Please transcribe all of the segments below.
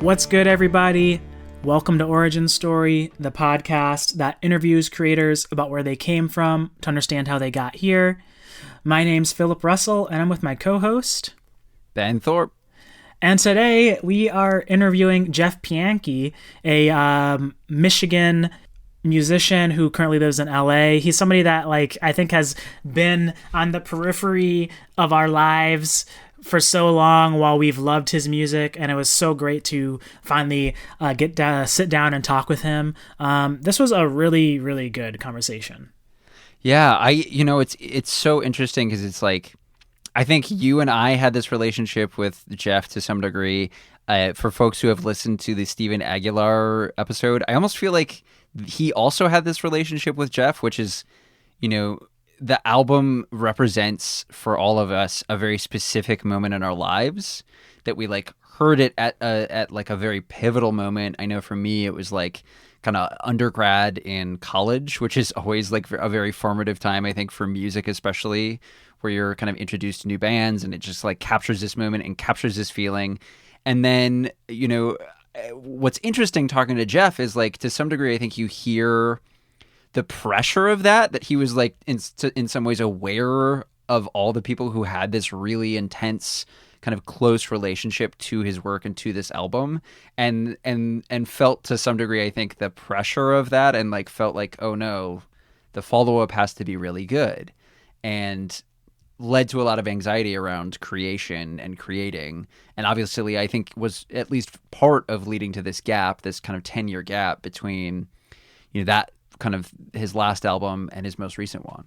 What's good, everybody? Welcome to Origin Story, the podcast that interviews creators about where they came from to understand how they got here. My name's Phillip Russell, and I'm with my co-host, Ben Thorp. And today we are interviewing Jeff Pianki, a Michigan musician who currently lives in LA. He's somebody that I think has been on the periphery of our lives for so long while we've loved his music, and it was so great to finally sit down and talk with him. This was a really, really good conversation. Yeah, it's so interesting because it's like, I think you and I had this relationship with Jeff to some degree. For folks who have listened to the Steven Aguilar episode, I almost feel like he also had this relationship with Jeff, which is, the album represents for all of us a very specific moment in our lives that we heard it at a very pivotal moment. I know for me, it was kind of undergrad in college, which is always a very formative time, I think, for music, especially where you're kind of introduced to new bands, and it just captures this moment and captures this feeling. And then, what's interesting talking to Jeff is to some degree, I think you hear the pressure of that he was in some ways aware of all the people who had this really intense kind of close relationship to his work and to this album, and felt to some degree, I think, the pressure of that, and felt oh no, the follow-up has to be really good, and led to a lot of anxiety around creation and creating. And obviously, I think was at least part of leading to this gap, this kind of 10-year gap between, that kind of his last album and his most recent one.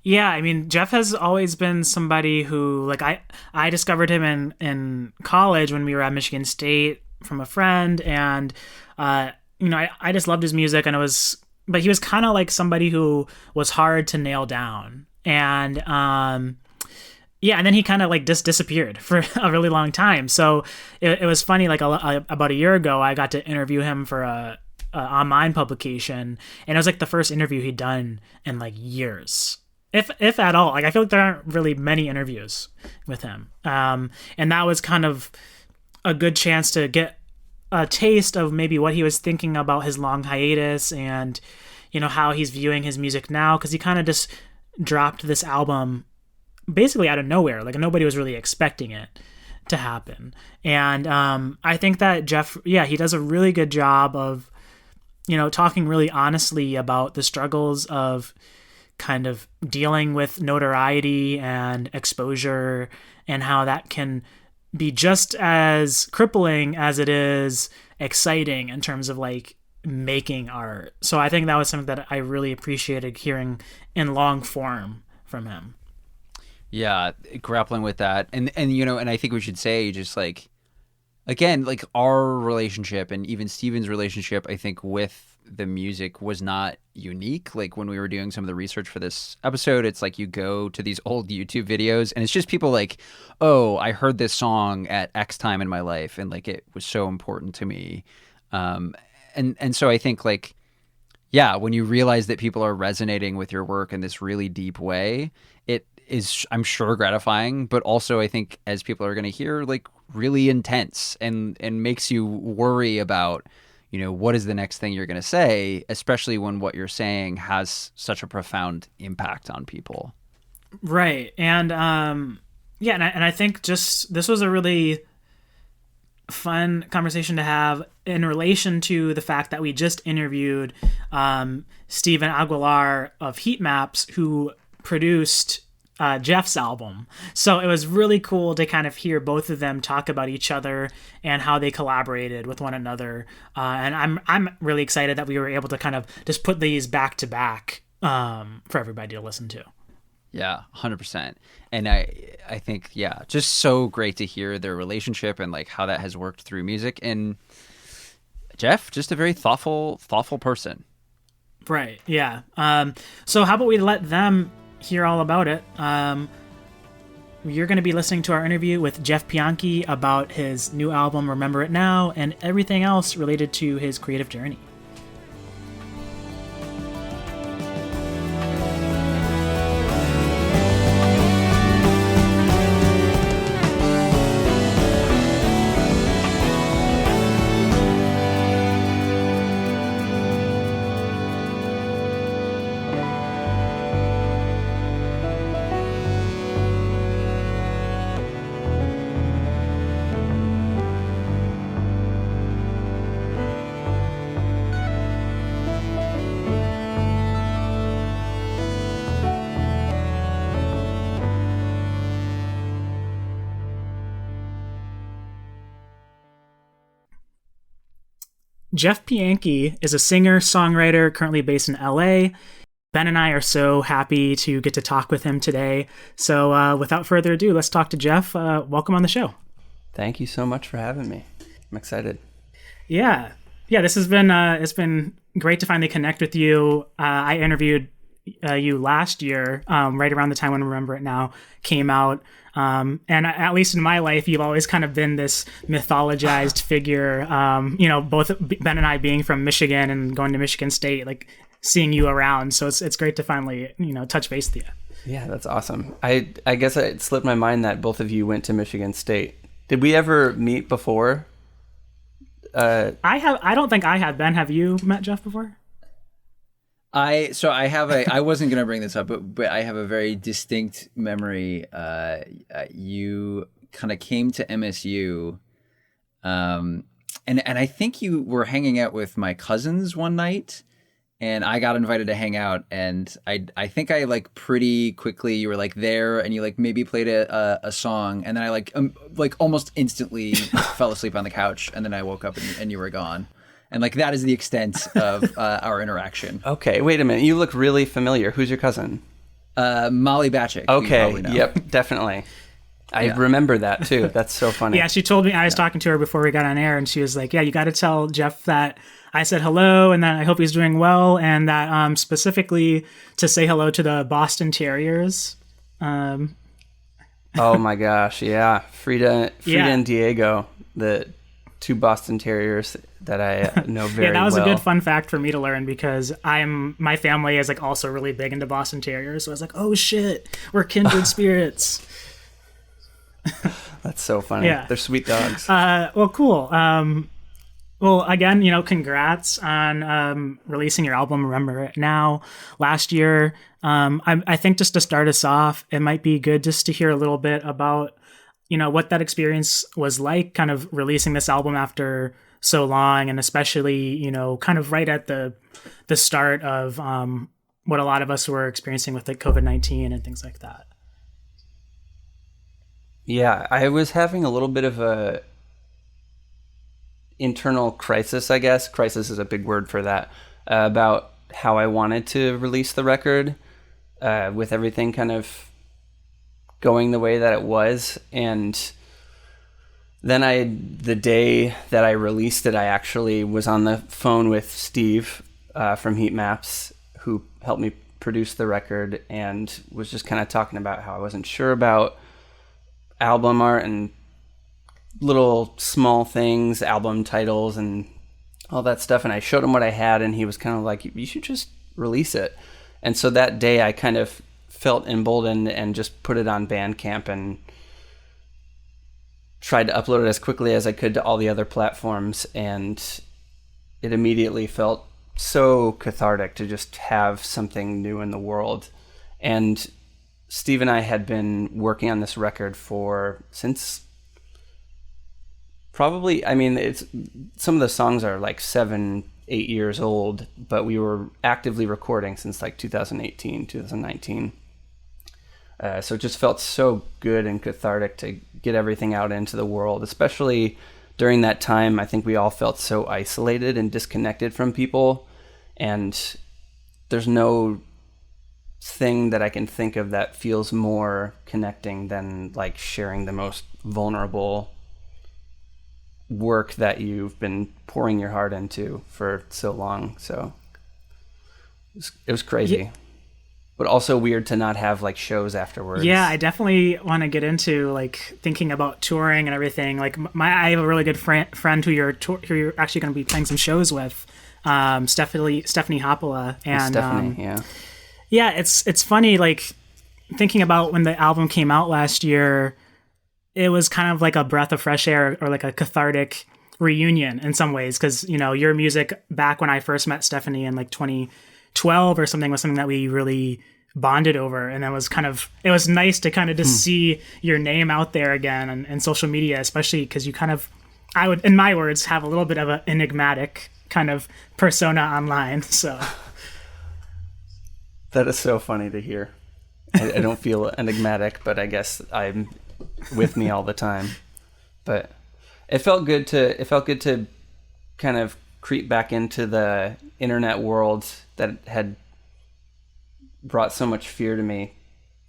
Yeah, I mean, Jeff has always been somebody who, I discovered him in college when we were at Michigan State from a friend, and, I just loved his music, but he was kind of like somebody who was hard to nail down. And, and then he kind of just disappeared for a really long time. So it was funny, about a year ago, I got to interview him for a online publication, and it was the first interview he'd done in years, if at all. I feel there aren't really many interviews with him, and that was kind of a good chance to get a taste of maybe what he was thinking about his long hiatus, and how he's viewing his music now, because he kind of just dropped this album basically out of nowhere. Nobody was really expecting it to happen. And I think that Jeff, he does a really good job of talking really honestly about the struggles of kind of dealing with notoriety and exposure, and how that can be just as crippling as it is exciting in terms of making art. So I think that was something that I really appreciated hearing in long form from him. Yeah, grappling with that. And I think we should say just again, our relationship and even Steven's relationship, I think, with the music was not unique. When we were doing some of the research for this episode, it's you go to these old YouTube videos, and it's just people oh, I heard this song at X time in my life, and it was so important to me. And so I think when you realize that people are resonating with your work in this really deep way, it is, I'm sure, gratifying, but also I think, as people are going to hear, really intense, and makes you worry about, what is the next thing you're going to say, especially when what you're saying has such a profound impact on people. Right. And and I think just this was a really fun conversation to have in relation to the fact that we just interviewed Steven Aguilar of Heat Maps, who produced Jeff's album. So it was really cool to kind of hear both of them talk about each other and how they collaborated with one another. And I'm really excited that we were able to kind of just put these back to back for everybody to listen to. Yeah, 100%. And I think, just so great to hear their relationship and how that has worked through music. And Jeff, just a very thoughtful person. Right. Yeah. So how about we let them hear all about it. You're going to be listening to our interview with Jeff Pianki about his new album, Remember It Now, and everything else related to his creative journey. Jeff Pianki is a singer-songwriter currently based in LA. Ben and I are so happy to get to talk with him today. So without further ado, let's talk to Jeff. Welcome on the show. Thank you so much for having me. I'm excited. Yeah. This has been it's been great to finally connect with you. I interviewed you last year, right around the time when Remember It Now came out. And at least in my life, you've always kind of been this mythologized figure. Both Ben and I being from Michigan and going to Michigan State, like seeing you around. So it's great to finally, touch base with you. Yeah, that's awesome. I guess it slipped my mind that both of you went to Michigan State. Did we ever meet before? I don't think I have. Ben, have you met Jeff before? I wasn't going to bring this up, but I have a very distinct memory. You kind of came to MSU, and I think you were hanging out with my cousins one night, and I got invited to hang out, and I think I like pretty quickly you were like there, and you like maybe played a song, and then I like almost instantly fell asleep on the couch, and then I woke up and you were gone. And like that is the extent of our interaction. Okay, wait a minute. You look really familiar. Who's your cousin? Molly Batchick. Okay, yep, definitely. I remember that too. That's so funny. Yeah, she told me, I was talking to her before we got on air, and she was like, yeah, you got to tell Jeff that I said hello and that I hope he's doing well, and that specifically to say hello to the Boston Terriers. Oh my gosh, yeah. Frida and Diego, the two Boston Terriers that I know very well. Yeah, that was a good fun fact for me to learn because my family is like also really big into Boston Terriers. So I was like, oh shit, we're kindred spirits. That's so funny. Yeah. They're sweet dogs. Well, cool. Well, again, congrats on releasing your album, Remember It Now, last year. I think just to start us off, it might be good just to hear a little bit about what that experience was like, kind of releasing this album after so long, and especially, kind of right at the start of what a lot of us were experiencing with like COVID-19 and things like that. Yeah, I was having a little bit of a internal crisis, I guess. Crisis is a big word for that, about how I wanted to release the record, with everything kind of going the way that it was. And then the day that I released it, I actually was on the phone with Steve from Heat Maps, who helped me produce the record, and was just kind of talking about how I wasn't sure about album art and little small things, album titles and all that stuff. And I showed him what I had, and he was kind of like, you should just release it. And so that day I kind of felt emboldened and just put it on Bandcamp and tried to upload it as quickly as I could to all the other platforms. And it immediately felt so cathartic to just have something new in the world. And Steve and I had been working on this record since probably, it's some of the songs are like 7-8 years old, but we were actively recording since like 2018, 2019. So it just felt so good and cathartic to get everything out into the world, especially during that time. I think we all felt so isolated and disconnected from people, and there's no thing that I can think of that feels more connecting than like sharing the most vulnerable work that you've been pouring your heart into for so long. So it was crazy. Yeah. But also weird to not have like shows afterwards. Yeah, I definitely want to get into like thinking about touring and everything. Like I have a really good friend who you're actually going to be playing some shows with, Stephanie Hoppola, and Stephanie, yeah. It's funny, like thinking about when the album came out last year. It was kind of like a breath of fresh air, or like a cathartic reunion in some ways, because your music back when I first met Stephanie in like 2012 or something was something that we really bonded over, and it was nice to kind of just see your name out there again and social media, especially because you kind of, I would, in my words, have a little bit of an enigmatic kind of persona online. So that is so funny to hear. I don't feel enigmatic, but I guess I'm with me all the time. But it felt good to kind of creep back into the internet world that had brought so much fear to me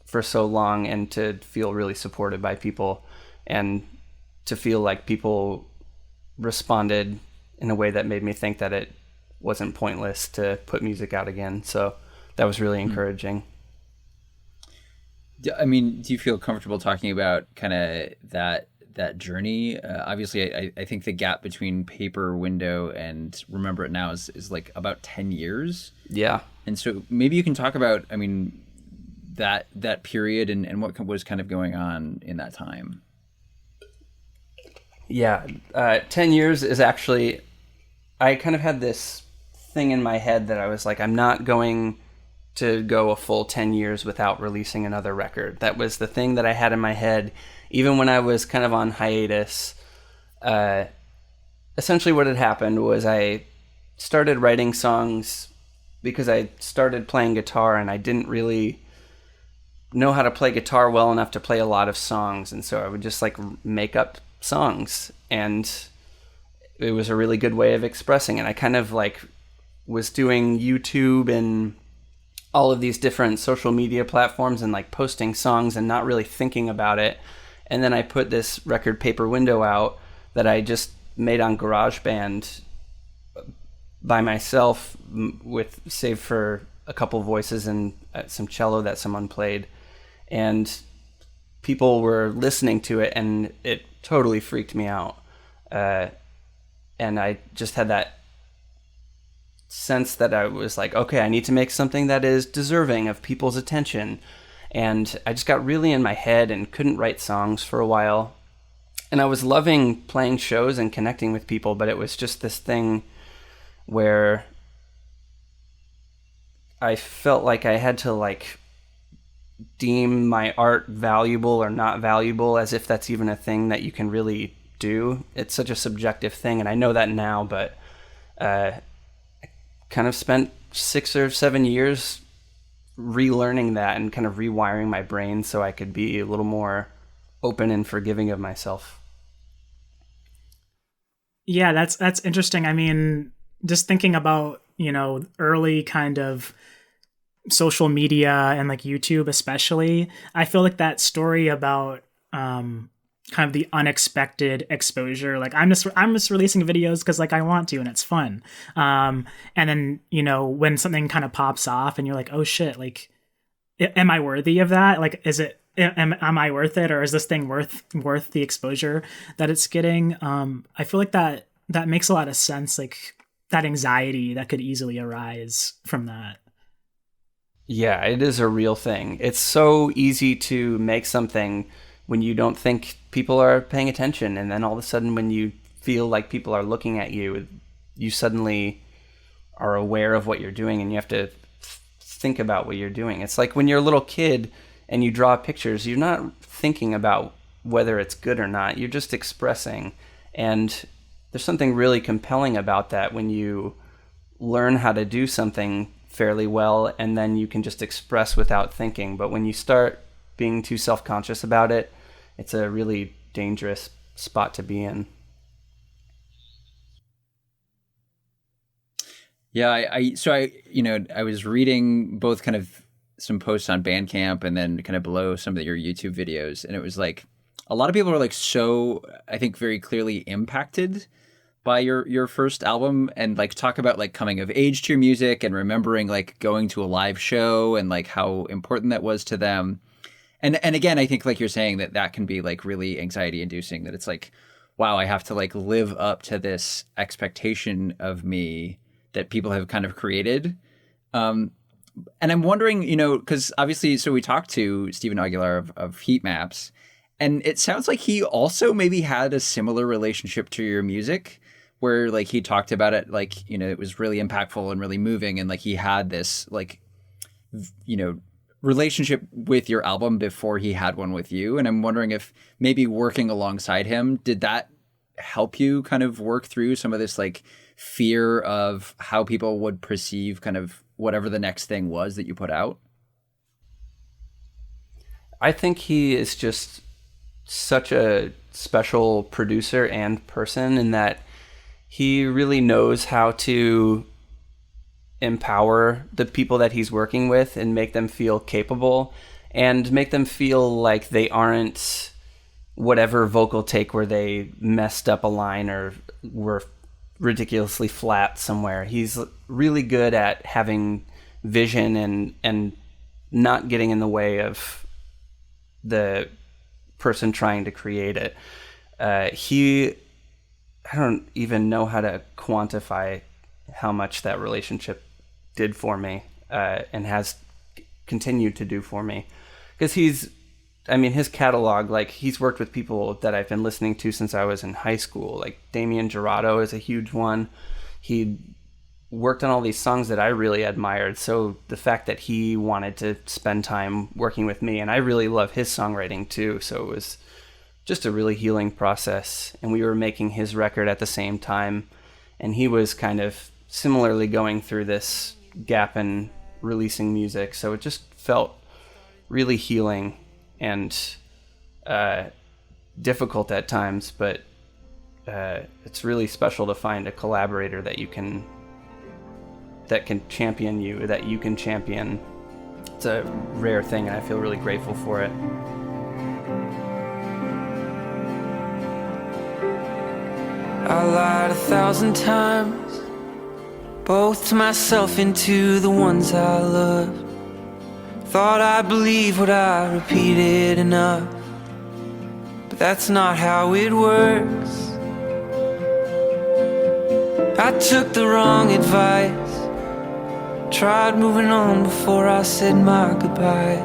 for so long, and to feel really supported by people, and to feel like people responded in a way that made me think that it wasn't pointless to put music out again. So that was really encouraging. I mean, do you feel comfortable talking about kind of that journey? Obviously, I think the gap between Paper Window and Remember It Now is like about 10 years. Yeah. And so maybe you can talk about, I mean, that period and what was kind of going on in that time. Yeah. 10 years is actually, I kind of had this thing in my head that I was like, I'm not going to go a full 10 years without releasing another record. That was the thing that I had in my head, even when I was kind of on hiatus. Essentially what had happened was I started writing songs because I started playing guitar, and I didn't really know how to play guitar well enough to play a lot of songs. And so I would just like make up songs, and it was a really good way of expressing it. I kind of like was doing YouTube and all of these different social media platforms and like posting songs and not really thinking about it. And then I put this record Paper Window out that I just made on GarageBand by myself, with save for a couple voices and some cello that someone played. And people were listening to it, and it totally freaked me out. And I just had that sense that I was like, okay, I need to make something that is deserving of people's attention. And I just got really in my head and couldn't write songs for a while. And I was loving playing shows and connecting with people, but it was just this thing where I felt like I had to like deem my art valuable or not valuable, as if that's even a thing that you can really do. It's such a subjective thing, and I know that now, but I kind of spent 6 or 7 years relearning that and kind of rewiring my brain so I could be a little more open and forgiving of myself. Yeah, that's interesting. I mean, just thinking about, early kind of social media and like YouTube especially, I feel like that story about kind of the unexpected exposure, like I'm just releasing videos because like I want to and it's fun, and then when something kind of pops off and you're like, oh shit, like am I worthy of that? Like am I worth it, or is this thing worth the exposure that it's getting? I feel like that makes a lot of sense, like that anxiety that could easily arise from that. Yeah, it is a real thing. It's so easy to make something when you don't think people are paying attention, and then all of a sudden when you feel like people are looking at you, you suddenly are aware of what you're doing, and you have to think about what you're doing. It's like when you're a little kid and you draw pictures, you're not thinking about whether it's good or not. You're just expressing. And there's something really compelling about that when you learn how to do something fairly well, and then you can just express without thinking. But when you start being too self-conscious about it, it's a really dangerous spot to be in. Yeah, I was reading both kind of some posts on Bandcamp and then kind of below some of your YouTube videos, and it was like a lot of people are like so, I think, very clearly impacted by your first album, and like talk about like coming of age to your music and remembering like going to a live show and like how important that was to them. And again, I think like you're saying that can be like really anxiety inducing, that it's like, wow, I have to like live up to this expectation of me that people have kind of created. And I'm wondering, because obviously, so we talked to Steven Aguilar of Heat Maps, and it sounds like he also maybe had a similar relationship to your music, where like he talked about it, like, it was really impactful and really moving, and like he had this like, relationship with your album before he had one with you. And I'm wondering if maybe working alongside him, did that help you kind of work through some of this like fear of how people would perceive kind of whatever the next thing was that you put out? I think he is just such a special producer and person, in that he really knows how to empower the people that he's working with and make them feel capable and make them feel like they aren't whatever vocal take where they messed up a line or were ridiculously flat somewhere. He's really good at having vision and not getting in the way of the person trying to create it. I don't even know how to quantify how much that relationship did for me, and has continued to do for me. Because his catalog, like, he's worked with people that I've been listening to since I was in high school. Like, Damien Jurado is a huge one. He worked on all these songs that I really admired. So the fact that he wanted to spend time working with me, and I really love his songwriting too. So it was just a really healing process. And we were making his record at the same time. And he was kind of similarly going through this gap in releasing music. So it just felt really healing and difficult at times, but it's really special to find a collaborator that can champion you, that you can champion. It's a rare thing, and I feel really grateful for it. I lied 1,000 times, both to myself and to the ones I loved. Thought I believed what I repeated enough, but that's not how it works. I took the wrong advice, tried moving on before I said my goodbyes.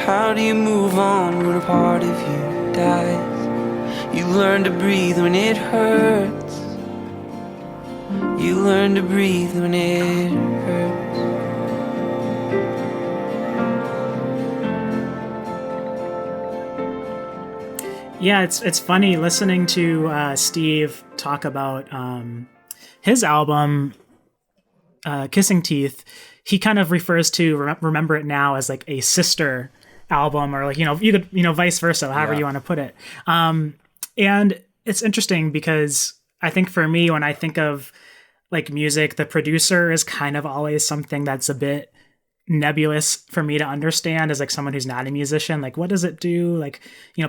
How do you move on when a part of you dies? You learn to breathe when it hurts. You learn to breathe when it hurts. Yeah, it's funny listening to Steve talk about his album, Kissing Teeth. He kind of refers to Remember It Now as like a sister album, or like, you could, vice versa, however you want to put it. And it's interesting because I think for me, when I think of like music, the producer is kind of always something that's a bit nebulous for me to understand as like someone who's not a musician. Like, what does it do? Like,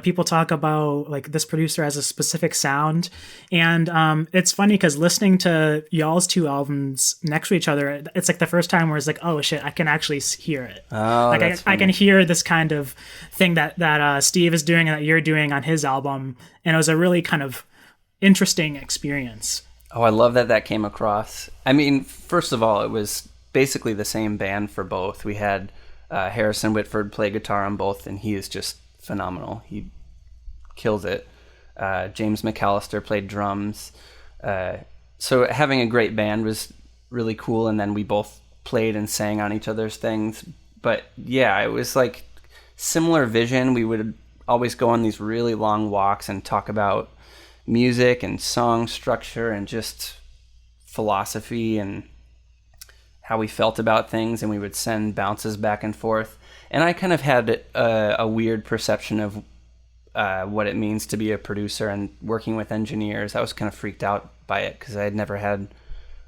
people talk about like this producer has a specific sound, and it's funny because listening to y'all's two albums next to each other, it's like the first time where it's like, oh shit, I can actually hear it. Oh, like I can hear this kind of thing that Steve is doing and that you're doing on his album, and it was a really kind of interesting experience. Oh, I love that came across. I mean, first of all, it was basically the same band for both. We had Harrison Whitford play guitar on both, and he is just phenomenal. He kills it. James McAllister played drums. So having a great band was really cool, and then we both played and sang on each other's things. But yeah, it was like similar vision. We would always go on these really long walks and talk about music and song structure and just philosophy and how we felt about things, and we would send bounces back and forth. And I kind of had a weird perception of what it means to be a producer and working with engineers. I was kind of freaked out by it because I had never had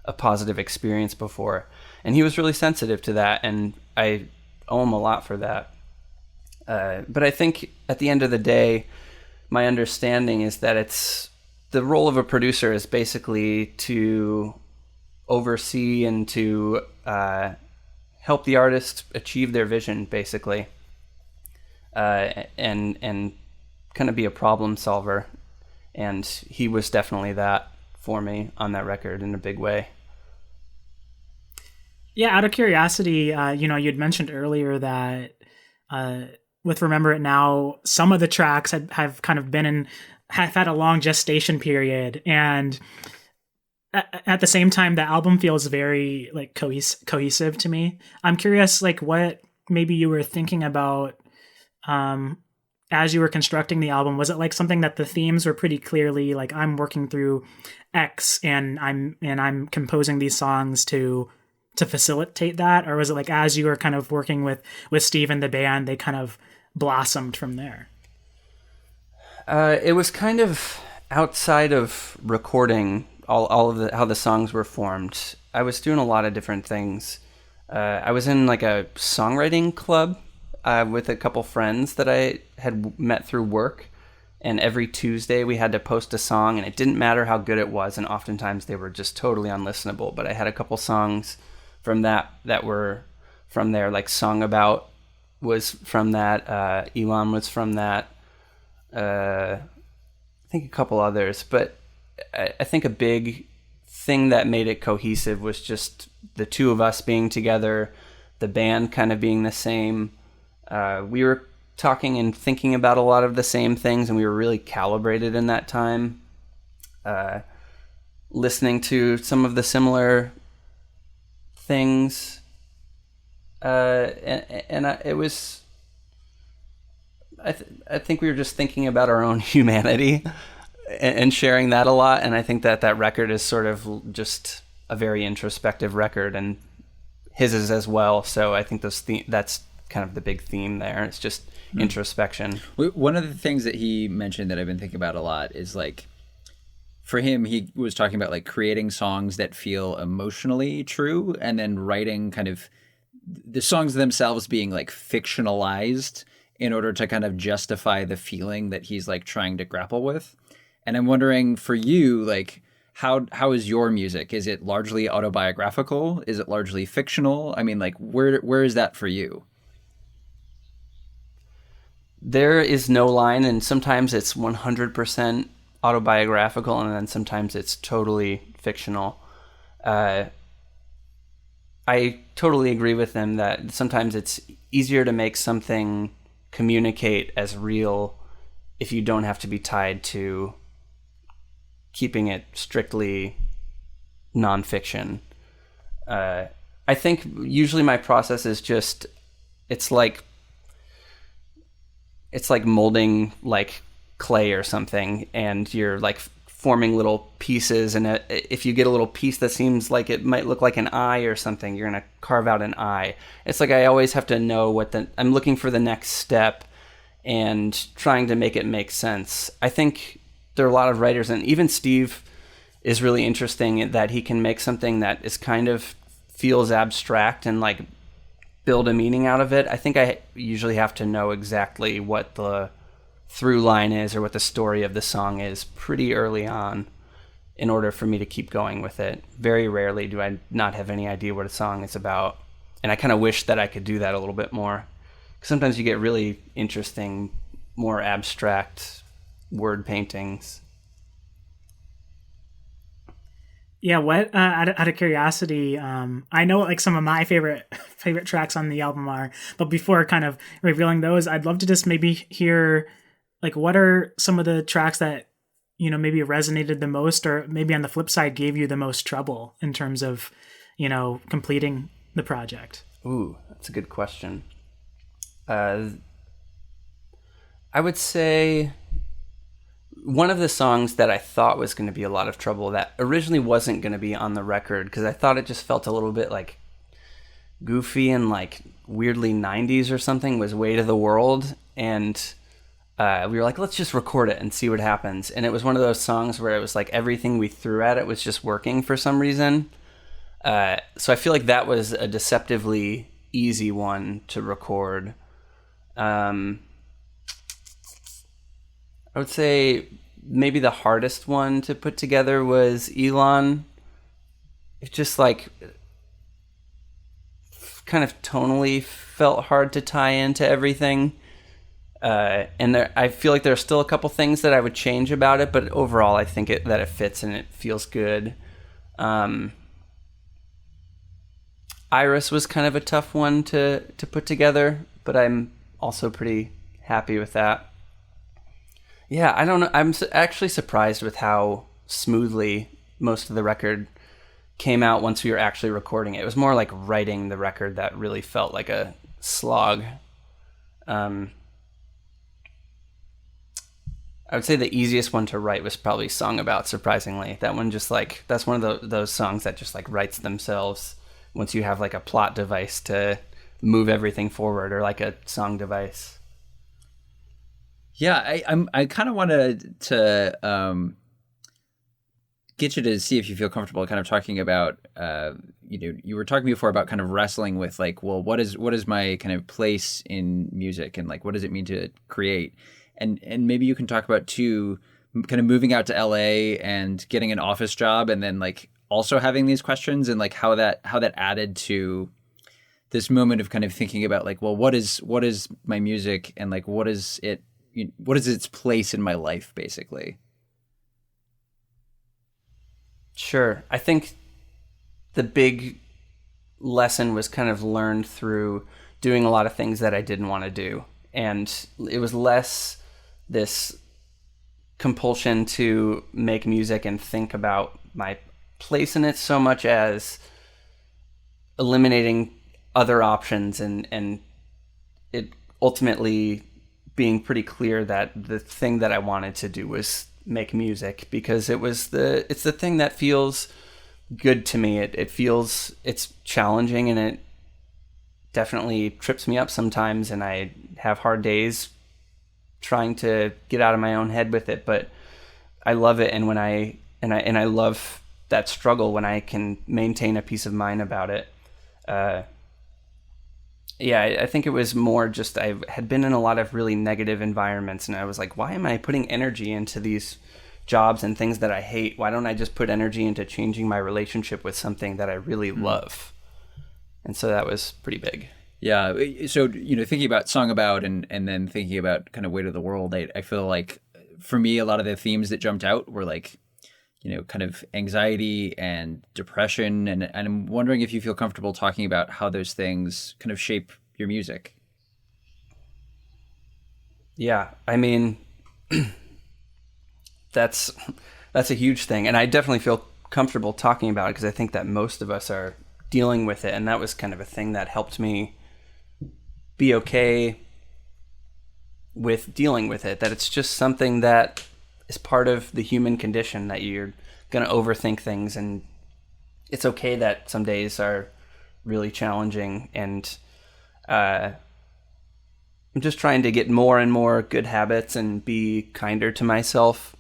a positive experience before. And he was really sensitive to that, and I owe him a lot for that. But I think at the end of the day, my understanding is that it's the role of a producer is basically to oversee and to help the artist achieve their vision, basically, and kind of be a problem solver. And he was definitely that for me on that record in a big way. Yeah, out of curiosity, you'd mentioned earlier that with Remember It Now, some of the tracks have kind of have had a long gestation period, and at the same time, the album feels very like cohesive to me. I'm curious, like, what maybe you were thinking about as you were constructing the album. Was it like something that the themes were pretty clearly like, I'm working through X and I'm composing these songs to facilitate that, or was it like as you were kind of working with Steve and the band, they kind of blossomed from there? It was kind of outside of recording all of how the songs were formed. I was doing a lot of different things. I was in like a songwriting club with a couple friends that I had met through work. And every Tuesday we had to post a song, and it didn't matter how good it was, and oftentimes they were just totally unlistenable. But I had a couple songs from that were from there, like Song About was from that, Elon was from that, I think a couple others. But I think a big thing that made it cohesive was just the two of us being together, the band kind of being the same. We were talking and thinking about a lot of the same things, and we were really calibrated in that time, listening to some of the similar things, it was I think we were just thinking about our own humanity and sharing that a lot, and I think that record is sort of just a very introspective record, and his is as well. So I think that's kind of the big theme there. It's just introspection. One of the things that he mentioned that I've been thinking about a lot is like, for him, he was talking about like creating songs that feel emotionally true, and then writing kind of the songs themselves being like fictionalized in order to kind of justify the feeling that he's like trying to grapple with. And I'm wondering for you, like, how is your music? Is it largely autobiographical? Is it largely fictional? I mean, like, where is that for you? There is no line, and sometimes it's 100% autobiographical, and then sometimes it's totally fictional. I totally agree with them that sometimes it's easier to make something communicate as real if you don't have to be tied to keeping it strictly nonfiction. I think usually my process is just, it's like molding like clay or something, and you're like forming little pieces, and if you get a little piece that seems like it might look like an eye or something, you're going to carve out an eye. It's like I always have to know I'm looking for the next step and trying to make it make sense. I think there are a lot of writers, and even Steve is really interesting in that he can make something that is kind of feels abstract and like build a meaning out of it. I think I usually have to know exactly what the through line is or what the story of the song is pretty early on in order for me to keep going with it. Very rarely do I not have any idea what a song is about. And I kind of wish that I could do that a little bit more. Sometimes you get really interesting, more abstract word paintings. Yeah, what out of curiosity, I know what like some of my favorite tracks on the album are, but before kind of revealing those, I'd love to just maybe hear like what are some of the tracks that, you know, maybe resonated the most, or maybe on the flip side gave you the most trouble in terms of, you know, completing the project. Ooh, that's a good question. I would say one of the songs that I thought was going to be a lot of trouble that originally wasn't going to be on the record, because I thought it just felt a little bit like goofy and like weirdly 90s or something, was Way to the World. And we were like, let's just record it and see what happens. And it was one of those songs where it was like everything we threw at it was just working for some reason. So I feel like that was a deceptively easy one to record. I would say maybe the hardest one to put together was Elon. It just like kind of tonally felt hard to tie into everything. And I feel like there are still a couple things that I would change about it, but overall I think that it fits and it feels good. Iris was kind of a tough one to put together, but I'm also pretty happy with that. Yeah, I don't know. I'm actually surprised with how smoothly most of the record came out once we were actually recording it. It was more like writing the record that really felt like a slog. I would say the easiest one to write was probably Song About, surprisingly. That one just like, that's one of those songs that just like writes themselves once you have like a plot device to move everything forward, or like a song device. Yeah, I kind of wanted to get you to see if you feel comfortable kind of talking about, you were talking before about kind of wrestling with like, well, what is my kind of place in music, and like, what does it mean to create? And maybe you can talk about too, kind of moving out to LA and getting an office job, and then like also having these questions, and like how that added to this moment of kind of thinking about like, well, what is my music, and like what is its place in my life, basically. Sure. I think the big lesson was kind of learned through doing a lot of things that I didn't want to do. And it was less this compulsion to make music and think about my place in it so much as eliminating other options, and it ultimately being pretty clear that the thing that I wanted to do was make music, because it's the thing that feels good to me. It's challenging, and it definitely trips me up sometimes, and I have hard days trying to get out of my own head with it, but I love it. And when I love that struggle when I can maintain a peace of mind about it. I think it was more just I had been in a lot of really negative environments, and I was like, why am I putting energy into these jobs and things that I hate? Why don't I just put energy into changing my relationship with something that I really love? And so that was pretty big. Yeah. So, thinking about Song About and then thinking about kind of Weight of the World, I feel like for me, a lot of the themes that jumped out were like, kind of anxiety and depression. And I'm wondering if you feel comfortable talking about how those things kind of shape your music. Yeah. I mean, that's a huge thing. And I definitely feel comfortable talking about it because I think that most of us are dealing with it. And that was kind of a thing that helped me be okay with dealing with it, that it's just something that is part of the human condition, that you're going to overthink things, and it's okay that some days are really challenging. And I'm just trying to get more and more good habits and be kinder to myself,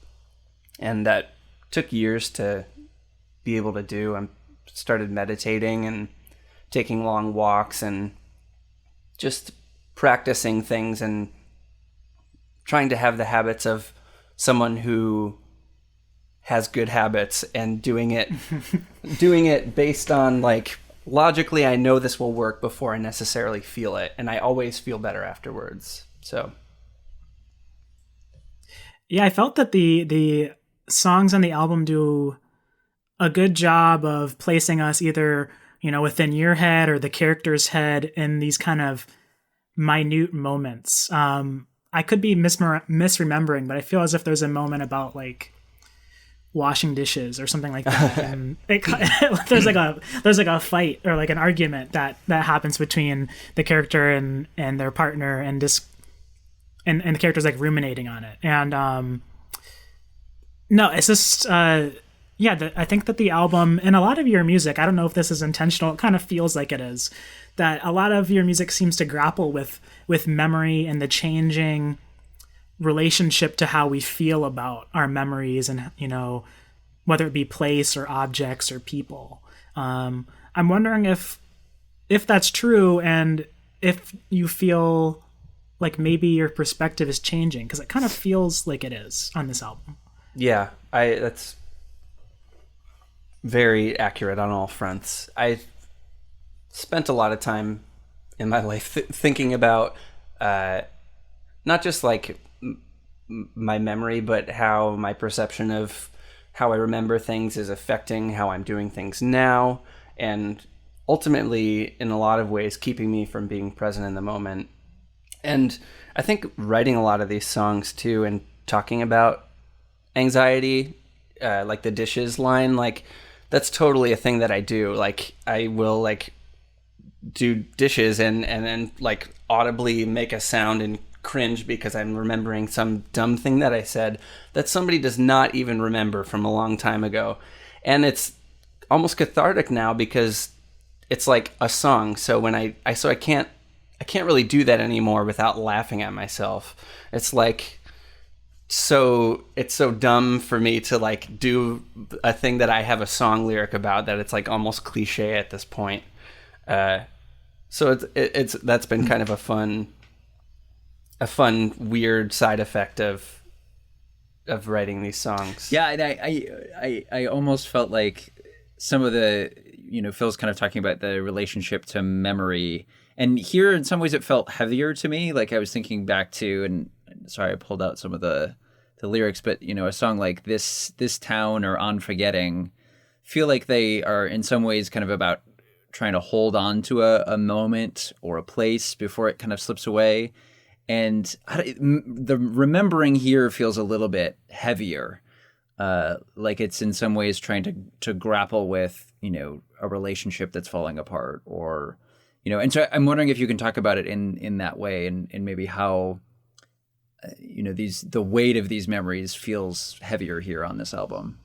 and that took years to be able to do. I started meditating and taking long walks and just practicing things and trying to have the habits of someone who has good habits, and doing it based on like, logically, I know this will work before I necessarily feel it. And I always feel better afterwards. So. Yeah, I felt that the songs on the album do a good job of placing us either, within your head or the character's head in these kind of minute moments. I could be misremembering, but I feel as if there's a moment about like washing dishes or something like that, and there's like a fight or like an argument that happens between the character and their partner, and the character's like ruminating on it. And no, it's just I think that the album and a lot of your music, I don't know if this is intentional, it kind of feels like it is, that a lot of your music seems to grapple with memory and the changing relationship to how we feel about our memories, and whether it be place or objects or people. I'm wondering if that's true, and if you feel like maybe your perspective is changing, because it kind of feels like it is on this album. Yeah, that's very accurate on all fronts. I spent a lot of time in my life thinking about not just like my memory, but how my perception of how I remember things is affecting how I'm doing things now, and ultimately, in a lot of ways, keeping me from being present in the moment. And I think writing a lot of these songs too, and talking about anxiety, like the dishes line, like that's totally a thing that I do. Like I will like do dishes and then like audibly make a sound and cringe because I'm remembering some dumb thing that I said that somebody does not even remember from a long time ago. And it's almost cathartic now because it's like a song. So when I can't really do that anymore without laughing at myself. It's like it's so dumb for me to like do a thing that I have a song lyric about, that it's like almost cliche at this point. So it's that's been kind of a fun weird side effect of writing these songs. Yeah, and I almost felt like some of the, Phil's kind of talking about the relationship to memory, and here in some ways it felt heavier to me. Like I was thinking back to, and sorry, I pulled out some of the lyrics, but a song like this town or On Forgetting feel like they are in some ways kind of about trying to hold on to a moment or a place before it kind of slips away. And the remembering here feels a little bit heavier, like it's in some ways trying to grapple with, a relationship that's falling apart, or, and so I'm wondering if you can talk about it in that way, and maybe how, the weight of these memories feels heavier here on this album.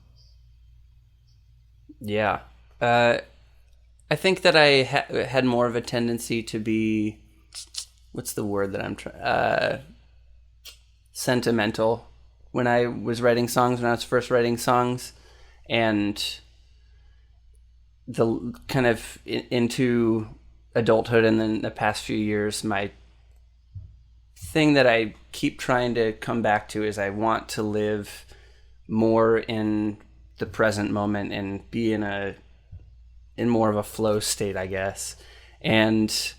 Yeah. I think that I had more of a tendency to be, what's the word that I'm trying, sentimental when I was writing songs, when I was first writing songs, and the kind of into adulthood and then the past few years, my thing that I keep trying to come back to is I want to live more in the present moment and be in more of a flow state, I guess. And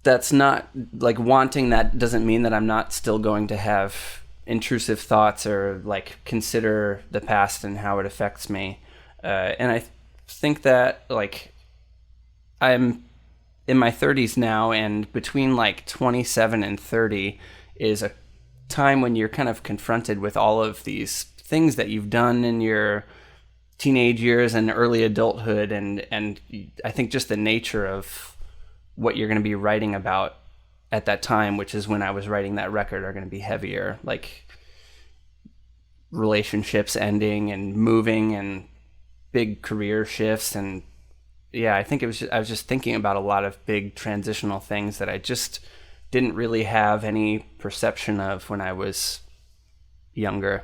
that's not like, wanting that doesn't mean that I'm not still going to have intrusive thoughts or like consider the past and how it affects me. And I think that like I'm in my 30s now, and between like 27 and 30 is a time when you're kind of confronted with all of these things that you've done in your teenage years and early adulthood, and I think just the nature of what you're going to be writing about at that time, which is when I was writing that record, are going to be heavier, like relationships ending and moving and big career shifts. And yeah, I think I was just thinking about a lot of big transitional things that I just didn't really have any perception of when I was younger.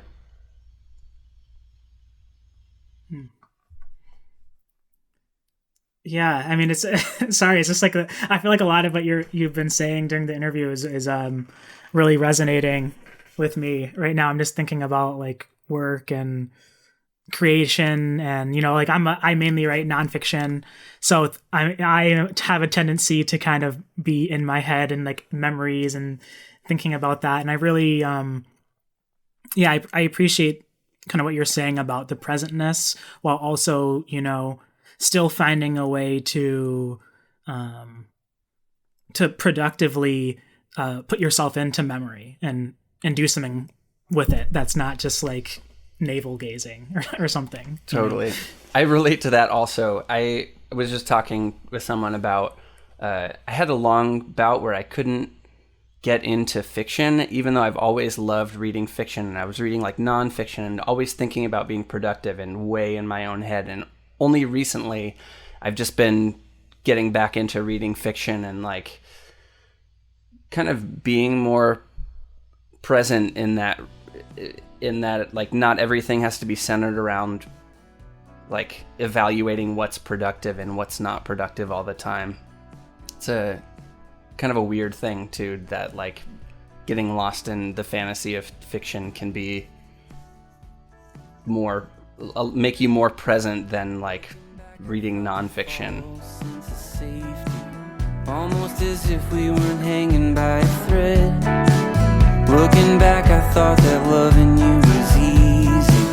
Yeah, I mean, it's sorry, it's just like I feel like a lot of what you've been saying during the interview is really resonating with me right now. I'm just thinking about like work and creation, and like I mainly write nonfiction, so I have a tendency to kind of be in my head and like memories and thinking about that. And I really I appreciate kind of what you're saying about the presentness, while also still finding a way to productively put yourself into memory and do something with it that's not just like navel gazing or something. Totally. I relate to that also. I was just talking with someone about I had a long bout where I couldn't get into fiction, even though I've always loved reading fiction, and I was reading like nonfiction and always thinking about being productive and way in my own head. And only recently I've just been getting back into reading fiction and like kind of being more present in that like not everything has to be centered around like evaluating what's productive and what's not productive all the time. It's a kind of a weird thing too, that like getting lost in the fantasy of fiction can be more make you more present than like reading nonfiction. Almost as if we weren't hanging by a thread. Looking back, I thought that loving you was easy.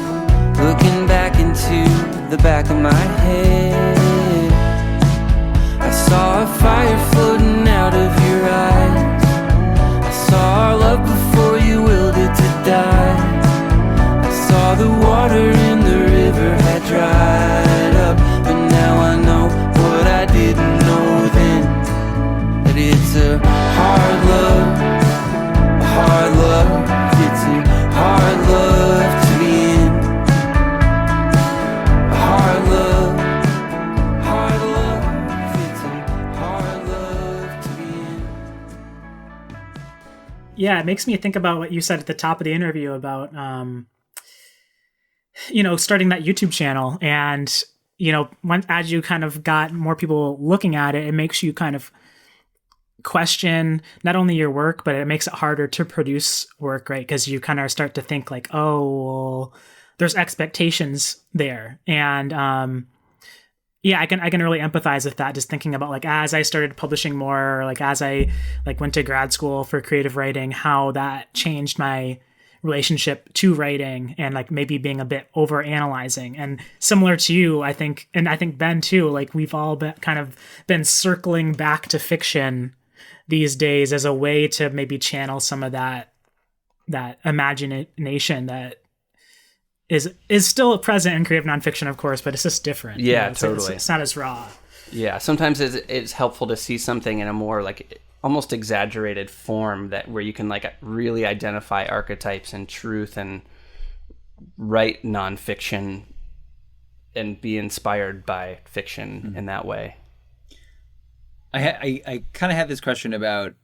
Looking back into the back of my head, I saw a fire floating out of your eyes. I saw our love before you willed it to die. I saw the water in the river had dried up, but now I know what I didn't know then, that it's a hard love. Hard love, it's a hard love to be in. A hard love. Yeah, it makes me think about what you said at the top of the interview about, starting that YouTube channel. And, as you kind of got more people looking at it, it makes you kind of question not only your work, but it makes it harder to produce work, right? Because you kind of start to think like, oh, well, there's expectations there. And, I can really empathize with that. Just thinking about like, as I started publishing more, like as I like went to grad school for creative writing, how that changed my relationship to writing and like maybe being a bit over analyzing. And similar to you, I think, and I think Ben too, like we've all been circling back to fiction these days as a way to maybe channel some of that imagination that is still present in creative nonfiction, of course, but it's just different. Yeah, it's totally. It's not as raw. Yeah, sometimes it's helpful to see something in a more like almost exaggerated form where you can like really identify archetypes and truth and write nonfiction and be inspired by fiction in that way. I kind of had this question about,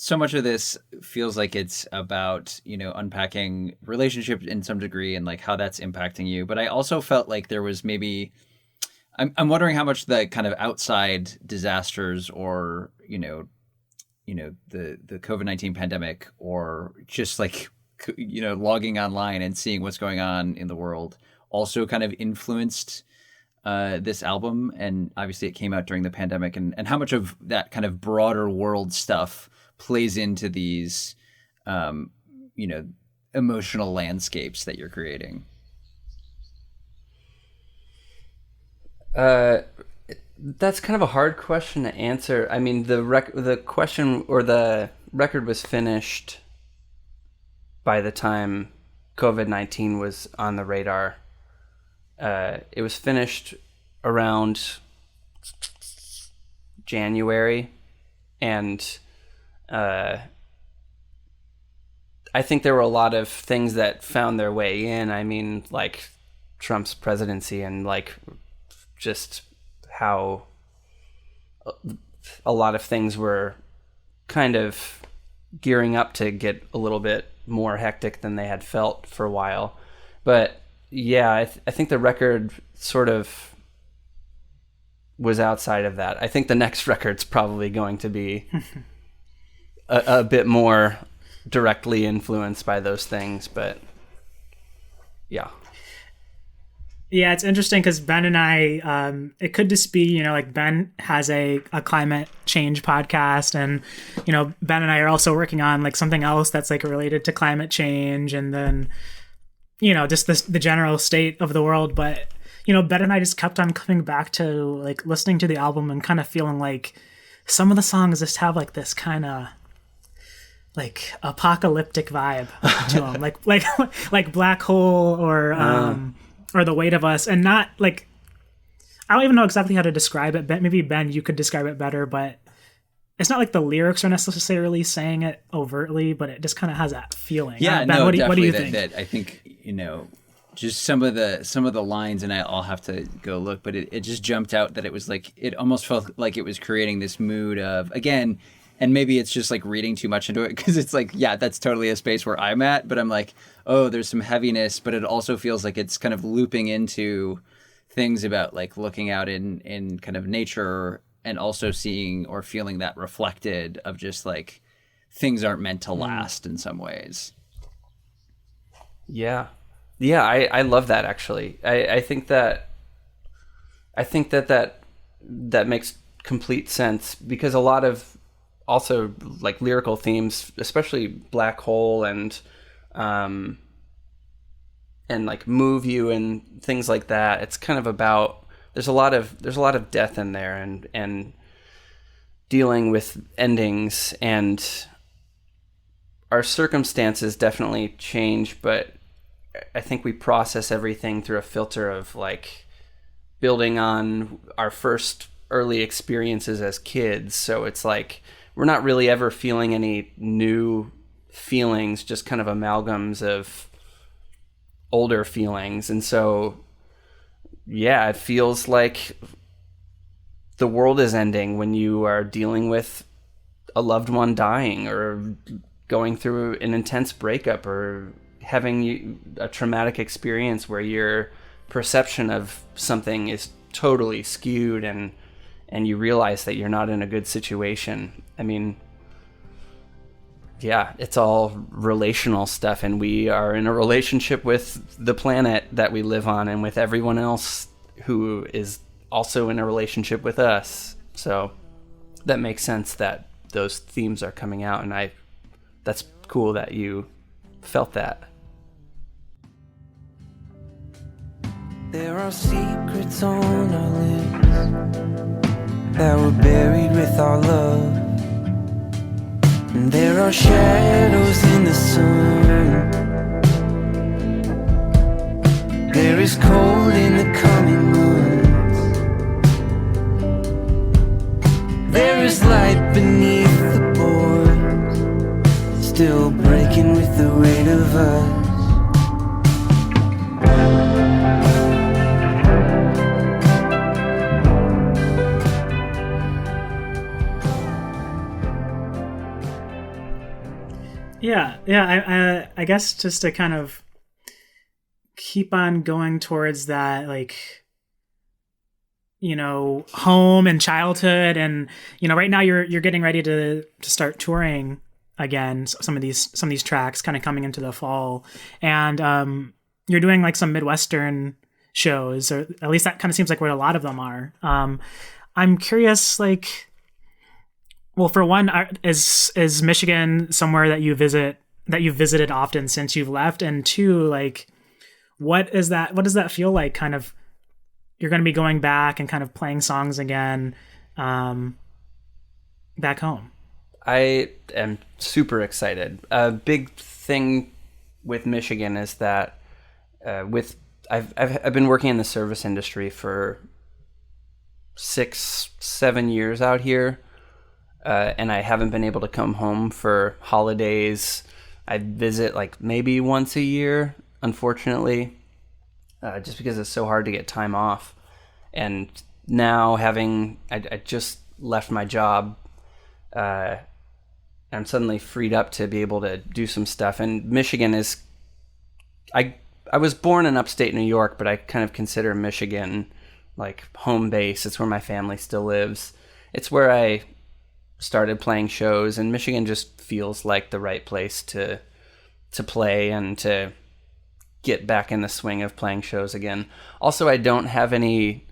so much of this feels like it's about, unpacking relationship in some degree and like how that's impacting you. But I also felt like there was maybe, I'm wondering how much the kind of outside disasters or, the COVID-19 pandemic or just like, logging online and seeing what's going on in the world also kind of influenced this album. And obviously it came out during the pandemic, and how much of that kind of broader world stuff plays into these, emotional landscapes that you're creating. That's kind of a hard question to answer. I mean, the question or the record was finished by the time COVID-19 was on the radar. It was finished around January, and I think there were a lot of things that found their way in. I mean, like Trump's presidency and like just how a lot of things were kind of gearing up to get a little bit more hectic than they had felt for a while. But yeah, I think the record sort of was outside of that. I think the next record's probably going to be a bit more directly influenced by those things, but yeah. Yeah, it's interesting because Ben and I, it could just be, like Ben has a climate change podcast, and, Ben and I are also working on like something else that's like related to climate change, and then, just the general state of the world. But, Ben and I just kept on coming back to like listening to the album and kind of feeling like some of the songs just have like this kind of like apocalyptic vibe to them, like Black Hole or The Weight of Us, and not like, I don't even know exactly how to describe it. Maybe Ben, you could describe it better, but it's not like the lyrics are necessarily saying it overtly, but it just kind of has that feeling. Yeah, Ben, what do you think? That I think, just some of the lines, and I'll have to go look, but it just jumped out that it was like, it almost felt like it was creating this mood of, again, and maybe it's just like reading too much into it, because it's like, yeah, that's totally a space where I'm at, but I'm like, oh, there's some heaviness, but it also feels like it's kind of looping into things about like looking out in kind of nature, and also seeing or feeling that reflected of just like things aren't meant to last in some ways. Yeah. Yeah, I love that actually. I think that makes complete sense, because a lot of also like lyrical themes, especially Black Hole and like Move You and things like that, it's kind of about, there's a lot of death in there, and dealing with endings, and our circumstances definitely change, but I think we process everything through a filter of like building on our first early experiences as kids. So it's like we're not really ever feeling any new feelings, just kind of amalgams of older feelings. And so, yeah, it feels like the world is ending when you are dealing with a loved one dying, or going through an intense breakup, or having a traumatic experience where your perception of something is totally skewed, and you realize that you're not in a good situation. I mean, yeah, it's all relational stuff, and we are in a relationship with the planet that we live on and with everyone else who is also in a relationship with us. So that makes sense that those themes are coming out, and that's cool that you felt that. There are secrets on our lips that were buried with our love. And there are shadows in the sun. There is cold in the coming months. There is light beneath the boards, still breaking with the weight of us. Yeah. I guess just to kind of keep on going towards that, like, you know, home and childhood, and, you know, right now you're getting ready to start touring again. Some of these tracks kind of coming into the fall, and you're doing like some Midwestern shows, or at least that kind of seems like what a lot of them are. I'm curious, like, well, for one, is Michigan somewhere that you've visited often since you've left? And two, like, what does that feel like? Kind of, you're going to be going back and kind of playing songs again, back home. I am super excited. A big thing with Michigan is that I've been working in the service industry for 6-7 years out here. And I haven't been able to come home for holidays. I visit like maybe once a year, unfortunately, just because it's so hard to get time off. And now I just left my job, I'm suddenly freed up to be able to do some stuff. And Michigan is, I was born in upstate New York, but I kind of consider Michigan like home base. It's where my family still lives. It's where I started playing shows, and Michigan just feels like the right place to play and to get back in the swing of playing shows again. Also, I don't have any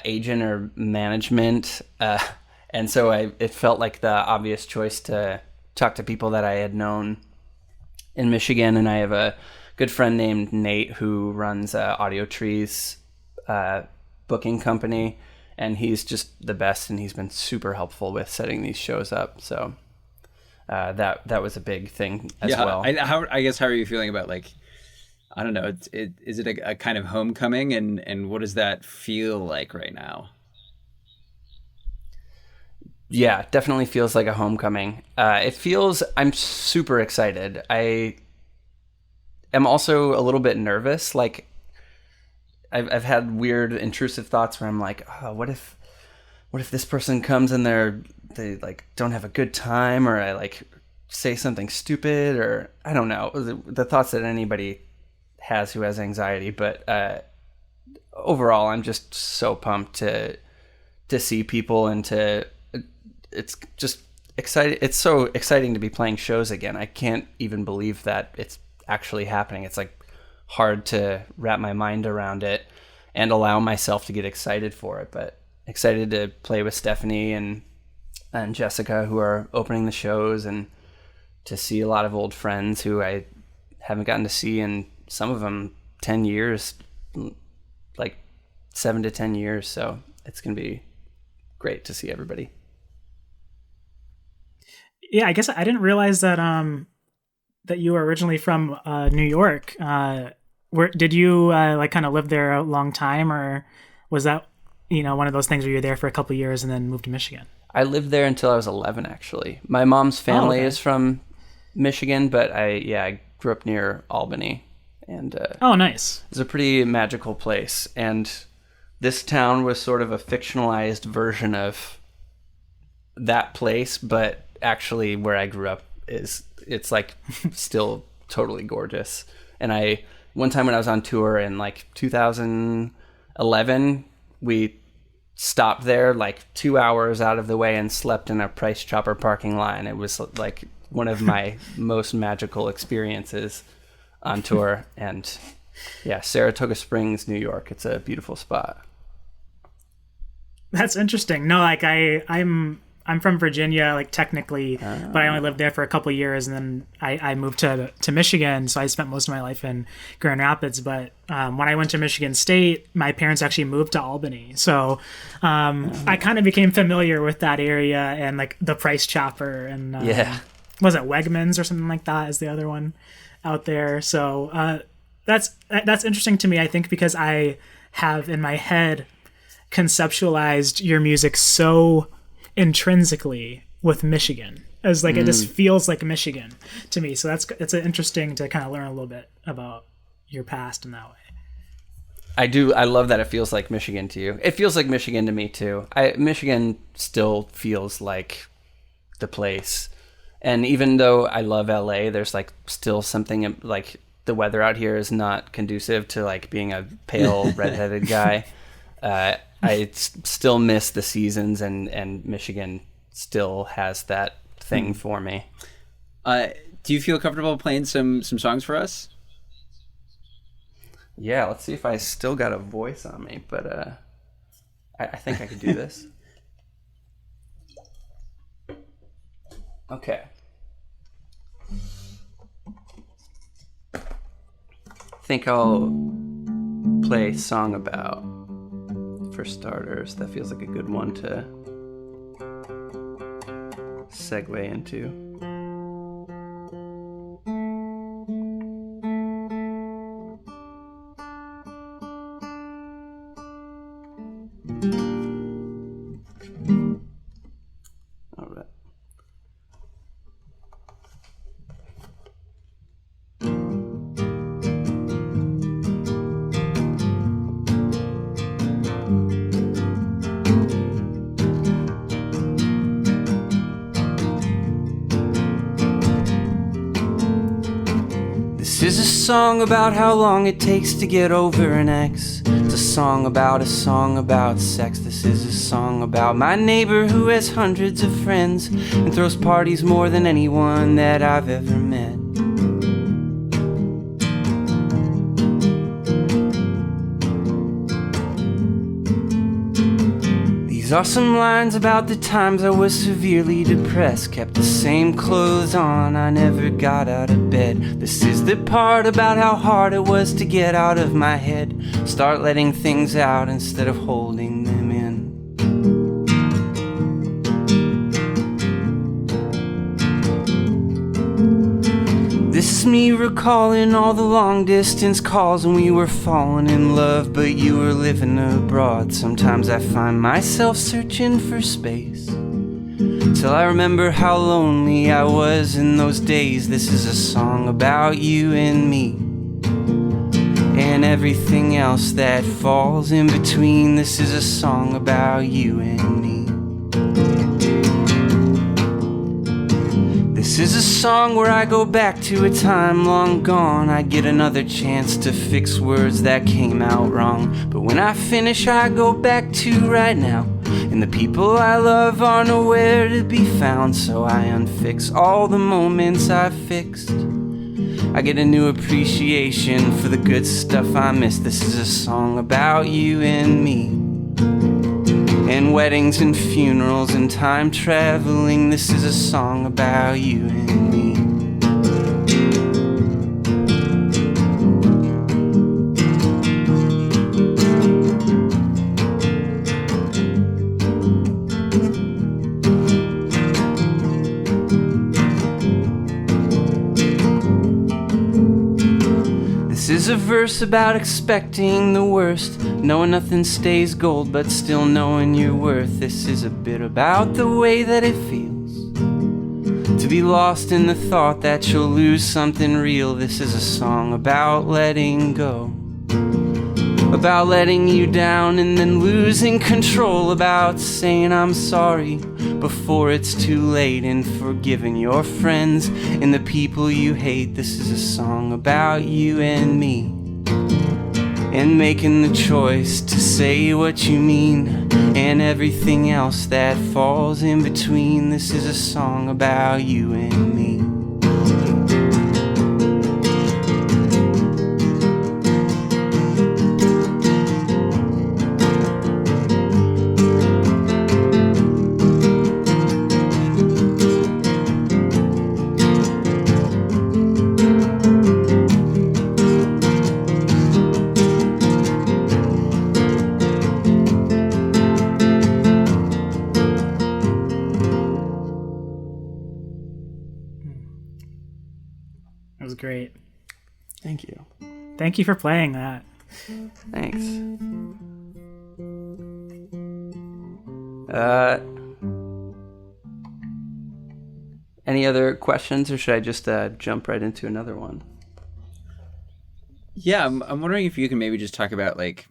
agent or management, and so it felt like the obvious choice to talk to people that I had known in Michigan. And I have a good friend named Nate who runs Audio Tree's booking company, and he's just the best, and he's been super helpful with setting these shows up. So that was a big thing as well. I guess, how are you feeling about, like, I don't know, is it a kind of homecoming, and what does that feel like right now? Yeah, definitely feels like a homecoming. I'm super excited. I am also a little bit nervous. Like, I've had weird intrusive thoughts where I'm like, oh, what if this person comes and they like don't have a good time, or I like say something stupid, or I don't know, the thoughts that anybody has who has anxiety. But overall, I'm just so pumped to see people, and it's just exciting. It's so exciting to be playing shows again. I can't even believe that it's actually happening. It's like hard to wrap my mind around it and allow myself to get excited for it, but excited to play with Stephanie and Jessica, who are opening the shows, and to see a lot of old friends who I haven't gotten to see in, some of them, 10 years, like 7 to 10 years. So it's going to be great to see everybody. Yeah, I guess I didn't realize that that you were originally from New York. Did you like kind of live there a long time, or was that, you know, one of those things where you were there for a couple of years and then moved to Michigan? I lived there until I was 11, actually. My mom's family is from Michigan, but I grew up near Albany, and oh, nice. It's a pretty magical place, and this town was sort of a fictionalized version of that place, but actually where I grew up it's like still totally gorgeous. And one time when I was on tour in like 2011, we stopped there like 2 hours out of the way and slept in a Price Chopper parking lot. And it was like one of my most magical experiences on tour. And yeah, Saratoga Springs, New York. It's a beautiful spot. That's interesting. No, like I'm from Virginia, like technically, but I only lived there for a couple of years, and then I moved to Michigan. So I spent most of my life in Grand Rapids. But when I went to Michigan State, my parents actually moved to Albany. So I kind of became familiar with that area and like the Price Chopper and was it Wegmans or something like that is the other one out there. So that's interesting to me, I think, because I have in my head conceptualized your music so intrinsically with Michigan as like it just feels like Michigan to me. So it's interesting to kind of learn a little bit about your past in that way. I love that it feels like Michigan to you. It feels like Michigan to me too. Michigan still feels like the place. And even though I love LA, there's like still something like the weather out here is not conducive to like being a pale redheaded guy. I still miss the seasons, and Michigan still has that thing for me. Do you feel comfortable playing some songs for us? Yeah, let's see if I still got a voice on me, but I think I could do this. Okay. I think I'll play Song About. For starters, that feels like a good one to segue into. All right. This is a song about how long it takes to get over an ex. It's a song about sex. This is a song about my neighbor who has hundreds of friends and throws parties more than anyone that I've ever met. These are some lines about the times I was severely depressed. Kept the same clothes on, I never got out of bed. This is the part about how hard it was to get out of my head. Start letting things out instead of holding them in. This is me recalling all the long distance calls when we were falling in love, but you were living abroad. Sometimes I find myself searching for space till I remember how lonely I was in those days. This is a song about you and me and everything else that falls in between. This is a song about you and me. This is a song where I go back to a time long gone. I get another chance to fix words that came out wrong. But when I finish, I go back to right now. And the people I love are nowhere to be found. So I unfix all the moments I fixed. I get a new appreciation for the good stuff I missed. This is a song about you and me. And weddings and funerals and time traveling. This is a song about you and me. This is a verse about expecting the worst, knowing nothing stays gold, but still knowing your worth. This is a bit about the way that it feels to be lost in the thought that you'll lose something real. This is a song about letting go about letting you down and then losing control, about saying I'm sorry before it's too late, and forgiving your friends and the people you hate. This is a song about you and me, and making the choice to say what you mean, and everything else that falls in between. This is a song about you and me. It was great. Thank you. Thank you for playing that. Thanks. Any other questions, or should I just jump right into another one? Yeah, I'm wondering if you can maybe just talk about, like,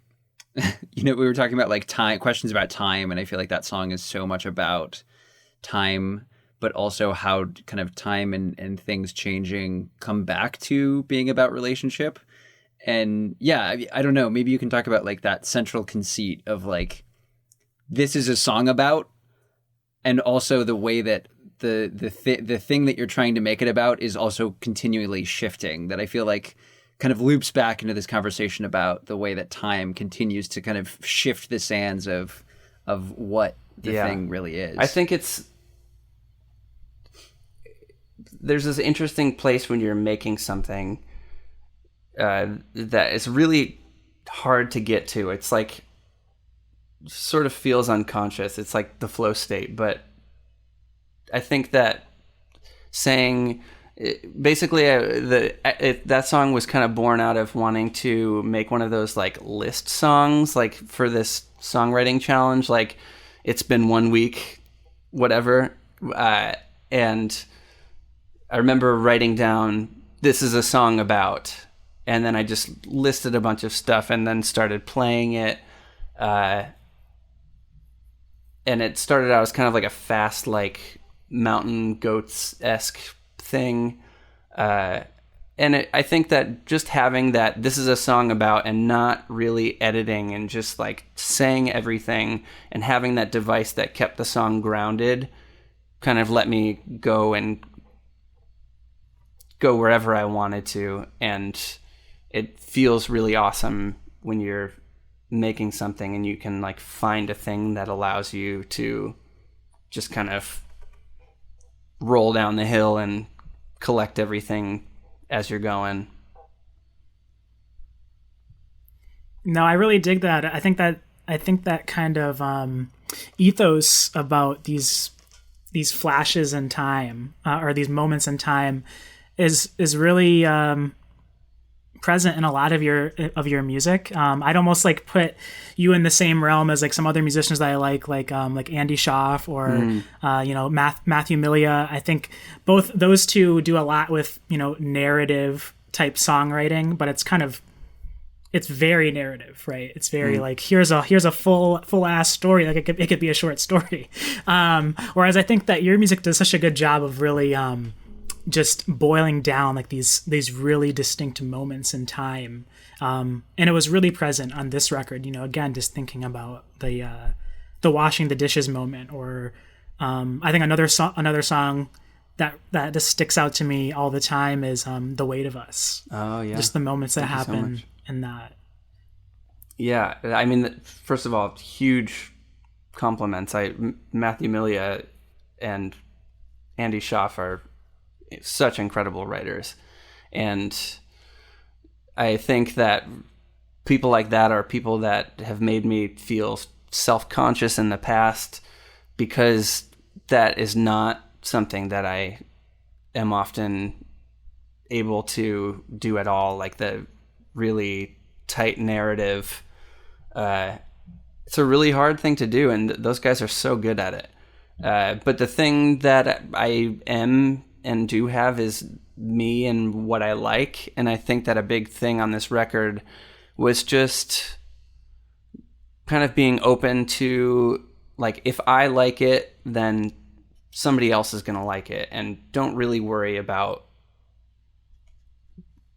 we were talking about, like, time, questions about time, and I feel like that song is so much about time, but also how kind of time and things changing come back to being about relationship. And yeah, I don't know, maybe you can talk about, like, that central conceit of, like, this is a song about, and also the way that the thing that you're trying to make it about is also continually shifting, that I feel like kind of loops back into this conversation about the way that time continues to kind of shift the sands of what the thing really is. I think there's this interesting place when you're making something that is really hard to get to. It's like, sort of feels unconscious. It's like the flow state. But I think that saying, basically, that song was kind of born out of wanting to make one of those, like, list songs, like, for this songwriting challenge, like, it's been 1 week, whatever. And I remember writing down, this is a song about, and then I just listed a bunch of stuff and then started playing it. And it started out as kind of like a fast, like, mountain goats-esque thing. I think that just having that, this is a song about, and not really editing and just, like, saying everything and having that device that kept the song grounded kind of let me go wherever I wanted to. And it feels really awesome when you're making something and you can, like, find a thing that allows you to just kind of roll down the hill and collect everything as you're going. No, I really dig that. I think that kind of ethos about these flashes in time, or these moments in time, is really present in a lot of your music. I'd almost, like, put you in the same realm as, like, some other musicians that I like Andy Schaaf or Matthew Milia. I think both those two do a lot with, narrative type songwriting, but it's very narrative, right? It's very like, here's a full ass story. Like, it could be a short story. Whereas I think that your music does such a good job of really just boiling down, like, these really distinct moments in time. And it was really present on this record, again, just thinking about the washing the dishes moment, or I think another song that just sticks out to me all the time is The Weight of Us. Oh yeah. Just the moments that happen so in that. Yeah. I mean, first of all, huge compliments. Matthew Milia and Andy Schaaf are such incredible writers, and I think that people like that are people that have made me feel self-conscious in the past, because that is not something that I am often able to do at all. Like, the really tight narrative, it's a really hard thing to do, and those guys are so good at it. But the thing that I am and do have is me and what I like. And I think that a big thing on this record was just kind of being open to, like, if I like it, then somebody else is going to like it, and don't really worry about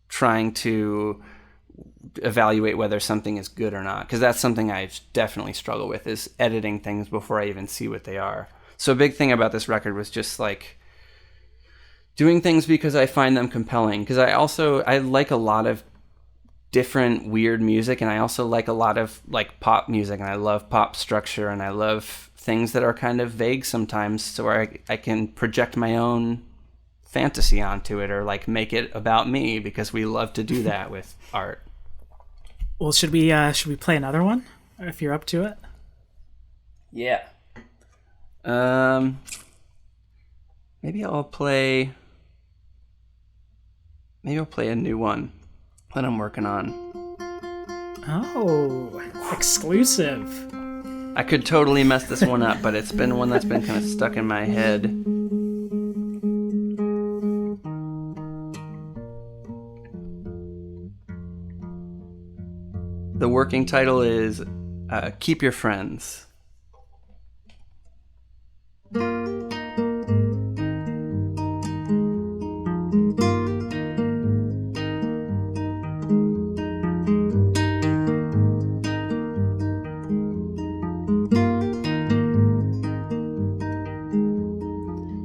trying to evaluate whether something is good or not, because that's something I definitely struggle with, is editing things before I even see what they are. So a big thing about this record was just like doing things because I find them compelling, because I like a lot of different weird music, and I also like a lot of like pop music, and I love pop structure, and I love things that are kind of vague sometimes, so I can project my own fantasy onto it, or like make it about me, because we love to do that with art. Well, should we play another one if you're up to it? Yeah. Maybe I'll play a new one that I'm working on. Oh, exclusive. I could totally mess this one up, but it's been one that's been kind of stuck in my head. The working title is Keep Your Friends.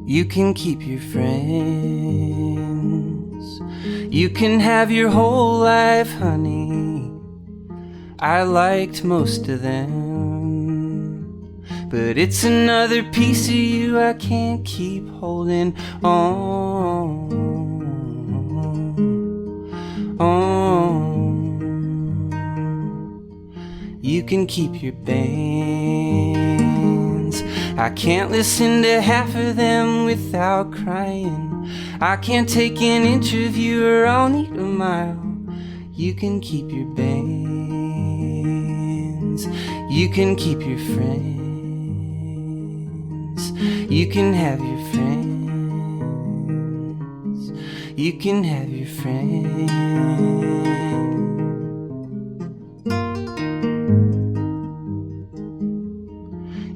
You can keep your friends. You can have your whole life, honey. I liked most of them, but it's another piece of you I can't keep holding on. You can keep your bands. I can't listen to half of them without crying. I can't take an interview or I'll need a mile. You can keep your bands. You can keep your friends. You can have your friends. You can have your friends.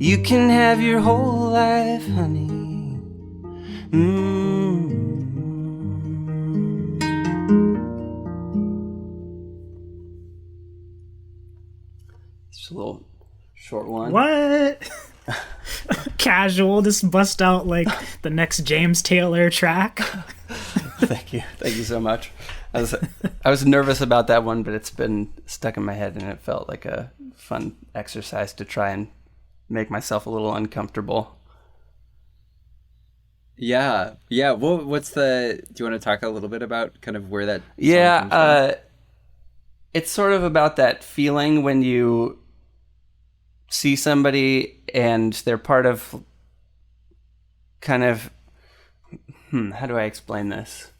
You can have your whole life, honey. It's a little short one. What? Casual, just bust out like the next James Taylor track. Thank you so much. I was nervous about that one, but it's been stuck in my head, and it felt like a fun exercise to try and make myself a little uncomfortable. Yeah. Well, do you want to talk a little bit about kind of where that song comes from? It's sort of about that feeling when you see somebody and they're part of kind of, how do I explain this?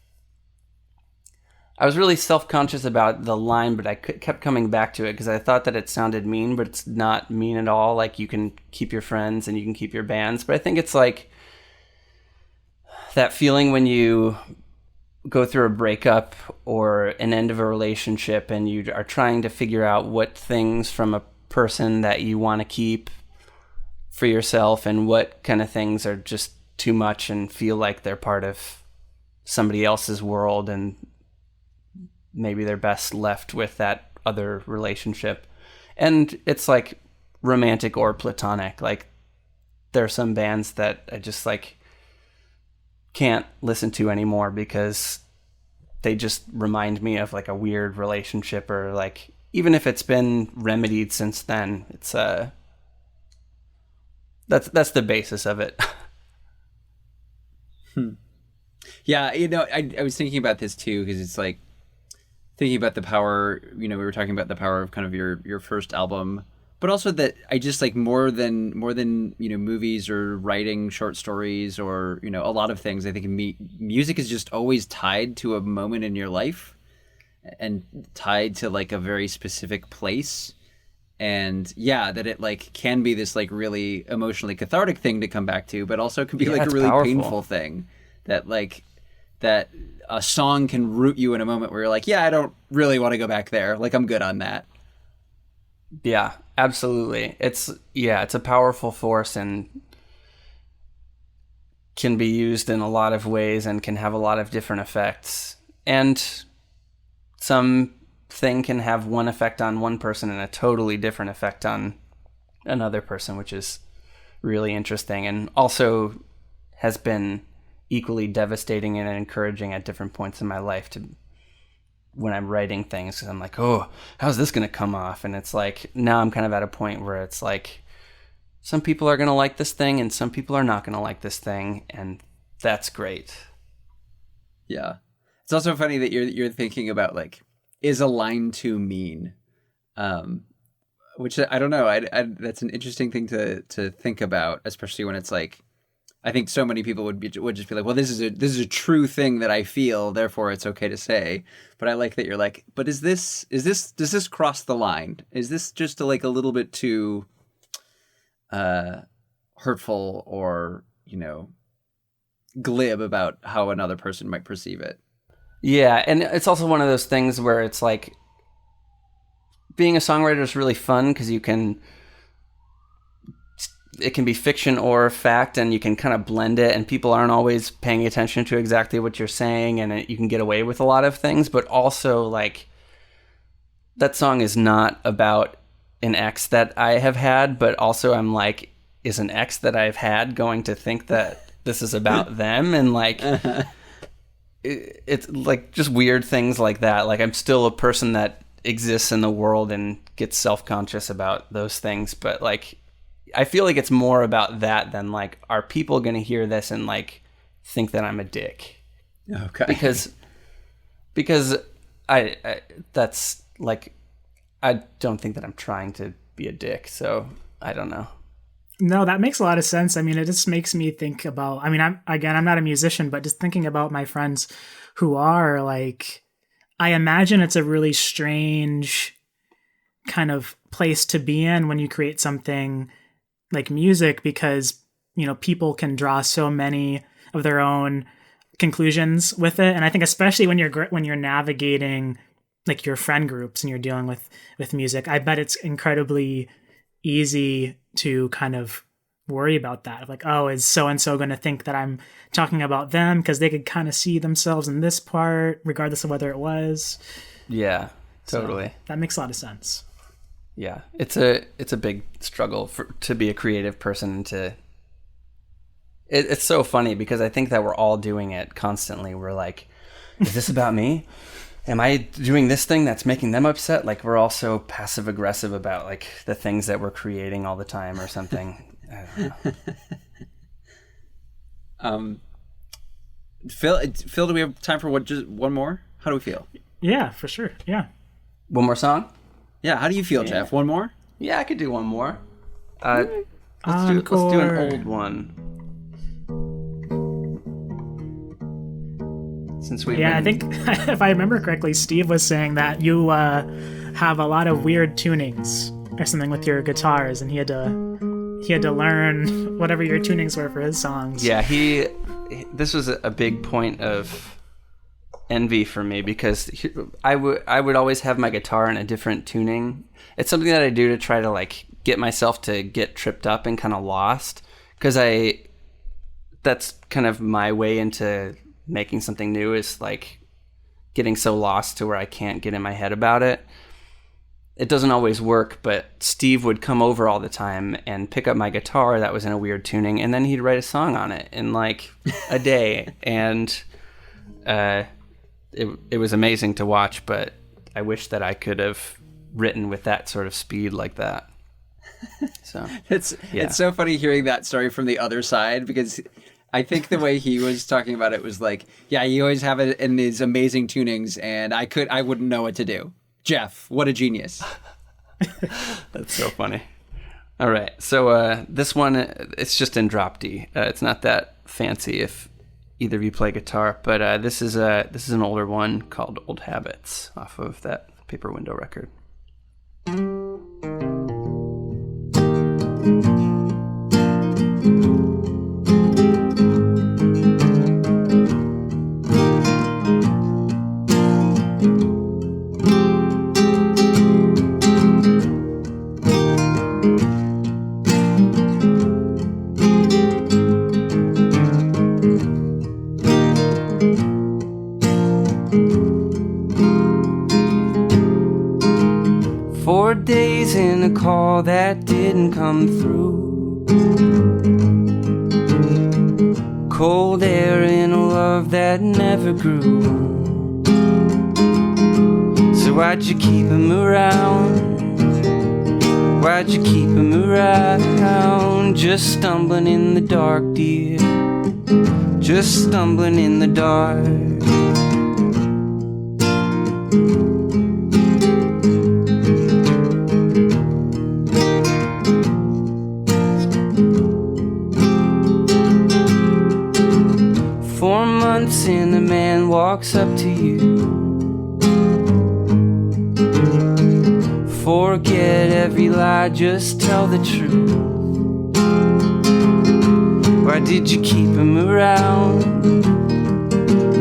I was really self-conscious about the line, but I kept coming back to it because I thought that it sounded mean, but it's not mean at all. Like, you can keep your friends and you can keep your bands. But I think it's like that feeling when you go through a breakup or an end of a relationship and you are trying to figure out what things from a person that you want to keep for yourself and what kind of things are just too much and feel like they're part of somebody else's world, and maybe they're best left with that other relationship. And it's like romantic or platonic. Like, there are some bands that I just like can't listen to anymore because they just remind me of like a weird relationship, or like, even if it's been remedied since then, it's that's the basis of it. Yeah, I was thinking about this too, because it's like thinking about the power, we were talking about the power of kind of your first album, but also that I just like more than movies or writing short stories or a lot of things, I think music is just always tied to a moment in your life and tied to like a very specific place. And yeah, that it like can be this like really emotionally cathartic thing to come back to, but also can be like a really powerful, painful thing that a song can root you in a moment where you're like, yeah, I don't really want to go back there. Like, I'm good on that. Yeah, Absolutely. It's a powerful force and can be used in a lot of ways and can have a lot of different effects. And something can have one effect on one person and a totally different effect on another person, which is really interesting and also has been equally devastating and encouraging at different points in my life to when I'm writing things, because I'm like, oh, how's this going to come off? And it's like, now I'm kind of at a point where it's like, some people are going to like this thing and some people are not going to like this thing. And that's great. Yeah. It's also funny that you're thinking about like, is a line too mean? Which I don't know. That's an interesting thing to think about, especially when it's like, I think so many people would just be like, well, this is a true thing that I feel, therefore it's okay to say. But I like that you're like, but does this cross the line? Is this just like a little bit too hurtful or, glib about how another person might perceive it? Yeah, and it's also one of those things where it's like, being a songwriter is really fun because it can be fiction or fact, and you can kind of blend it, and people aren't always paying attention to exactly what you're saying, and you can get away with a lot of things. But also, like, that song is not about an ex that I have had, but also I'm like, is an ex that I've had going to think that this is about them? And like, it's like just weird things like that. Like, I'm still a person that exists in the world and gets self-conscious about those things, but like, I feel like it's more about that than like, are people going to hear this and like think that I'm a dick? Okay. Because I that's like, I don't think that I'm trying to be a dick. So I don't know. No, that makes a lot of sense. I mean, it just makes me think about, I mean, I'm not a musician, but just thinking about my friends who are, like, I imagine it's a really strange kind of place to be in when you create something like music, because, people can draw so many of their own conclusions with it. And I think especially when you're navigating like your friend groups and you're dealing with music, I bet it's incredibly easy to kind of worry about that. Like, oh, is so-and-so going to think that I'm talking about them? Because they could kind of see themselves in this part, regardless of whether it was. Yeah, totally. So that makes a lot of sense. Yeah, it's a big struggle to be a creative person. It's so funny because I think that we're all doing it constantly. We're like, is this about me? Am I doing this thing that's making them upset? Like, we're all so passive aggressive about like the things that we're creating all the time or something. I don't know. Phil, do we have time for just one more? How do we feel? Yeah, for sure. Yeah. One more song? Yeah, how do you feel, Jeff? One more? Yeah, I could do one more. Let's do an old one. I think if I remember correctly, Steve was saying that you have a lot of weird tunings or something with your guitars, and he had to learn whatever your tunings were for his songs. Yeah, this was a big point of envy for me because I would always have my guitar in a different tuning. It's something that I do to try to like get myself to get tripped up and kind of lost, because that's kind of my way into making something new, is like getting so lost to where I can't get in my head about it. It doesn't always work, but Steve would come over all the time and pick up my guitar that was in a weird tuning, and then he'd write a song on it in like a day. And it was amazing to watch, but I wish that I could have written with that sort of speed like that. So it's so funny hearing that story from the other side, because I think the way he was talking about it was like, yeah, you always have it in these amazing tunings, and I wouldn't know what to do. Jeff, what a genius. That's so funny. All right. So this one, it's just in drop D. It's not that fancy if either of you play guitar, but this is an older one called Old Habits off of that Paper Window record. 4 days in a call that didn't come through. Cold air in a love that never grew. So why'd you keep him around? Why'd you keep him around? Just stumbling in the dark, dear. Just stumbling in the dark. 4 months and a man walks up to you. Forget every lie, just tell the truth. Why did you keep him around?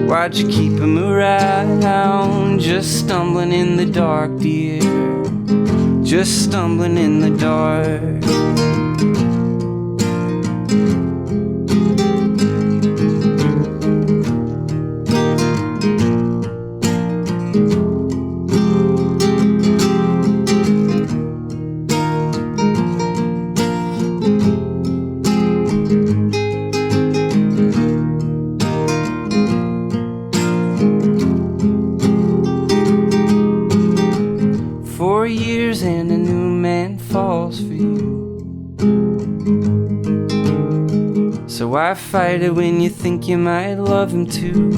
Why'd you keep him around? Just stumbling in the dark, dear. Just stumbling in the dark. And a new man falls for you. So why fight it when you think you might love him too?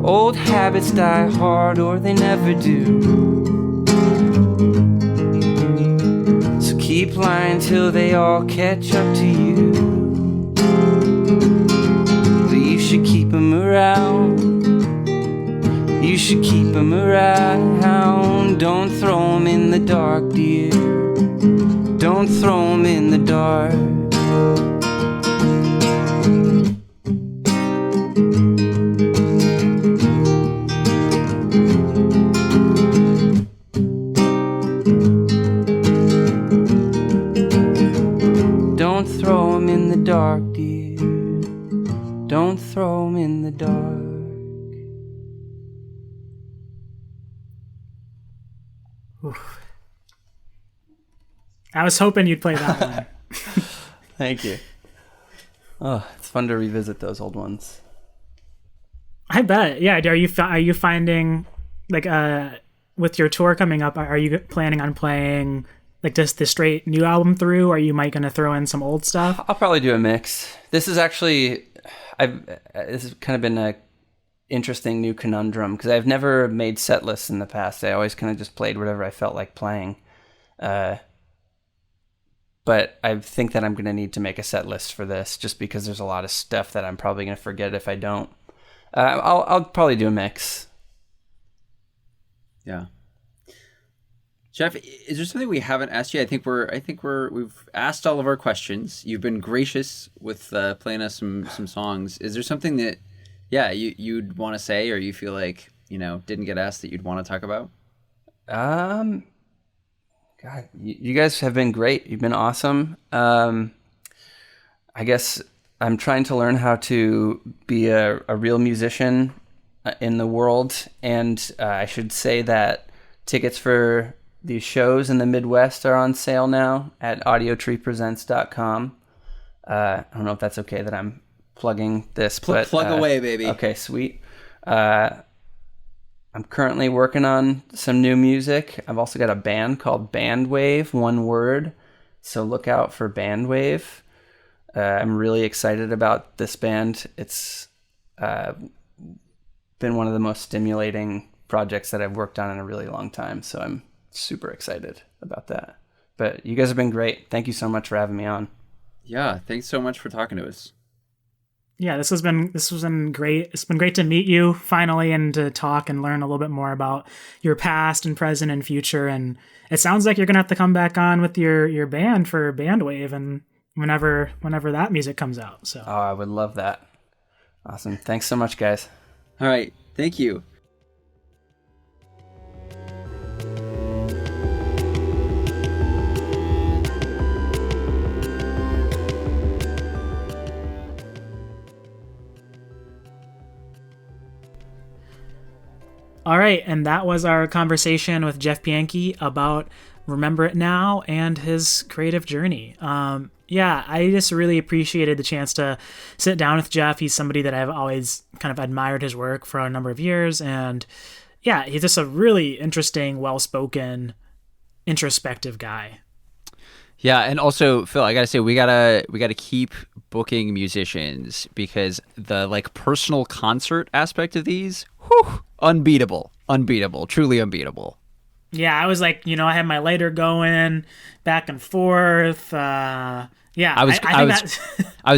Old habits die hard or they never do. So keep lying till they all catch up to you. But you should keep him around. You should keep him around. Don't throw him in the dark, dear. Don't throw him in the dark. Don't throw him in the dark, dear. Don't throw him in the dark. Oof. I was hoping you'd play that one. Thank you. Oh, it's fun to revisit those old ones. I bet. Yeah. Are you finding like with your tour coming up? Are you planning on playing like just the straight new album through? Or are you might gonna throw in some old stuff? I'll probably do a mix. This is actually this has kind of been a interesting new conundrum because I've never made set lists in the past. I always kind of just played whatever I felt like playing. But I think that I'm going to need to make a set list for this just because there's a lot of stuff that I'm probably going to forget if I don't. I'll probably do a mix. Yeah. Jeff, is there something we haven't asked you? I think we've asked all of our questions. You've been gracious with playing us some songs. Is there something that you'd want to say, or you feel like, didn't get asked that you'd want to talk about? God, you guys have been great. You've been awesome. I guess I'm trying to learn how to be a real musician in the world. And I should say that tickets for these shows in the Midwest are on sale now at audiotreepresents.com. I don't know if that's okay that I'm plugging this, but plug away, baby. Okay, sweet. I'm currently working on some new music. I've also got a band called Bandwave, one word. So look out for Bandwave. I'm really excited about this band. It's been one of the most stimulating projects that I've worked on in a really long time. So I'm super excited about that. But you guys have been great. Thank you so much for having me on. Yeah, thanks so much for talking to us. Yeah, this has been great. It's been great to meet you finally and to talk and learn a little bit more about your past and present and future. And it sounds like you're gonna have to come back on with your band for Bandwave and whenever that music comes out. So I would love that. Awesome. Thanks so much, guys. All right. Thank you. All right, and that was our conversation with Jeff Pianki about Remember It Now and his creative journey. Yeah, I just really appreciated the chance to sit down with Jeff. He's somebody that I've always kind of admired his work for a number of years, and yeah, he's just a really interesting, well-spoken, introspective guy. Yeah, and also Phil, I gotta say we gotta keep booking musicians, because the like personal concert aspect of these, unbeatable, truly unbeatable. Yeah, I was like, I had my lighter going back and forth. Yeah, I was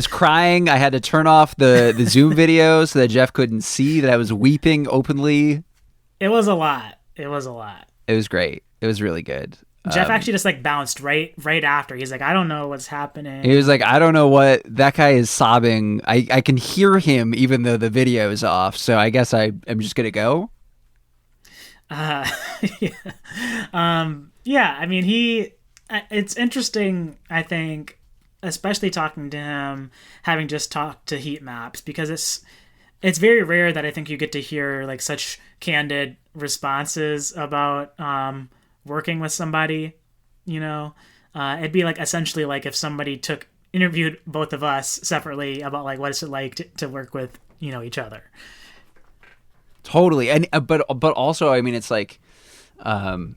crying. I had to turn off the Zoom video so that Jeff couldn't see that I was weeping openly. It was a lot. It was great. It was really good. Jeff actually just like bounced right after. He's like, I don't know what's happening. He was like, I don't know what, that guy is sobbing. I can hear him even though the video is off. So I guess I'm just going to go. Yeah. Yeah, I mean, it's interesting, I think, especially talking to him, having just talked to Heat Maps, because it's very rare that I think you get to hear like such candid responses about working with somebody. It'd be like essentially like if somebody interviewed both of us separately about like what it's like to work with each other. Totally. And but also, I mean, it's like my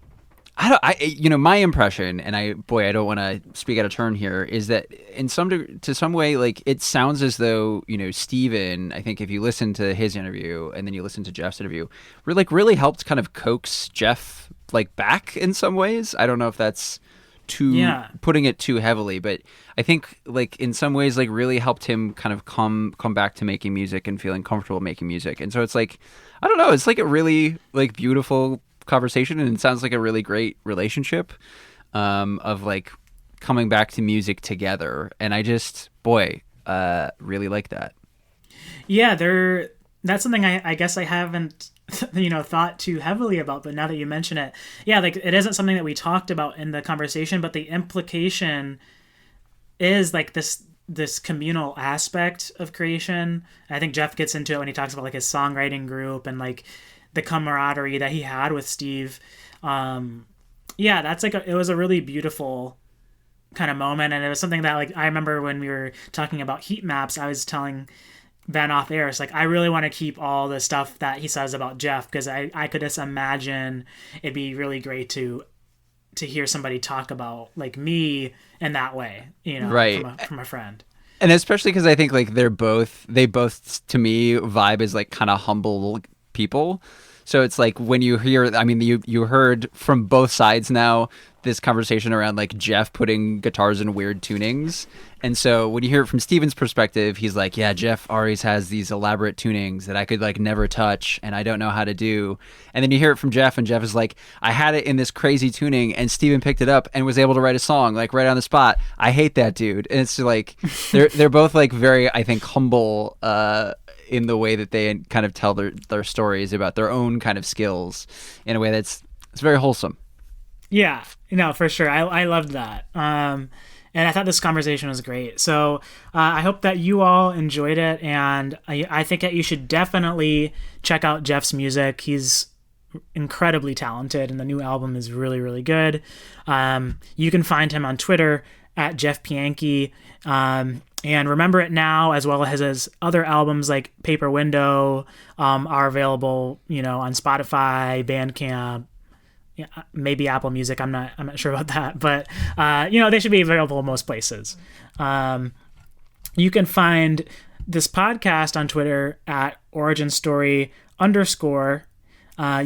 impression, and I don't want to speak out of turn here, is that in some way, like, it sounds as though, Steven, I think if you listen to his interview and then you listen to Jeff's interview, really helped kind of coax Jeff like back in some ways. I don't know if that's putting it too heavily, but I think like in some ways like really helped him kind of come back to making music and feeling comfortable making music. And so it's like, I don't know, it's like a really like beautiful conversation, and it sounds like a really great relationship of like coming back to music together. And I just really like that. Yeah, that's something I guess I haven't thought too heavily about, but now that you mention it, yeah, like it isn't something that we talked about in the conversation, but the implication is like this communal aspect of creation. I think Jeff gets into it when he talks about like his songwriting group and like the camaraderie that he had with Steve. That's like it was a really beautiful kind of moment, and it was something that like I remember when we were talking about Heat Maps, I was telling Ben off air, it's like I really want to keep all the stuff that he says about Jeff, because I could just imagine it'd be really great to hear somebody talk about like me in that way, right, from a friend. And especially because I think like they both to me vibe as like kind of humble people. So it's like when you hear, I mean, you heard from both sides now this conversation around like Jeff putting guitars in weird tunings. And so when you hear it from Steven's perspective, he's like, yeah, Jeff always has these elaborate tunings that I could like never touch and I don't know how to do. And then you hear it from Jeff, and Jeff is like, I had it in this crazy tuning and Steven picked it up and was able to write a song like right on the spot. I hate that dude. And it's like, they're both like very, I think, humble in the way that they kind of tell their stories about their own kind of skills in a way it's very wholesome. Yeah, for sure. I loved that. And I thought this conversation was great. So I hope that you all enjoyed it. And I think that you should definitely check out Jeff's music. He's incredibly talented, and the new album is really, really good. You can find him on Twitter at Jeff Pianki. And Remember It Now, as well as his other albums like Paper Window, are available, on Spotify, Bandcamp, maybe Apple Music. I'm not sure about that, but they should be available in most places. You can find this podcast on Twitter at @OriginStory_.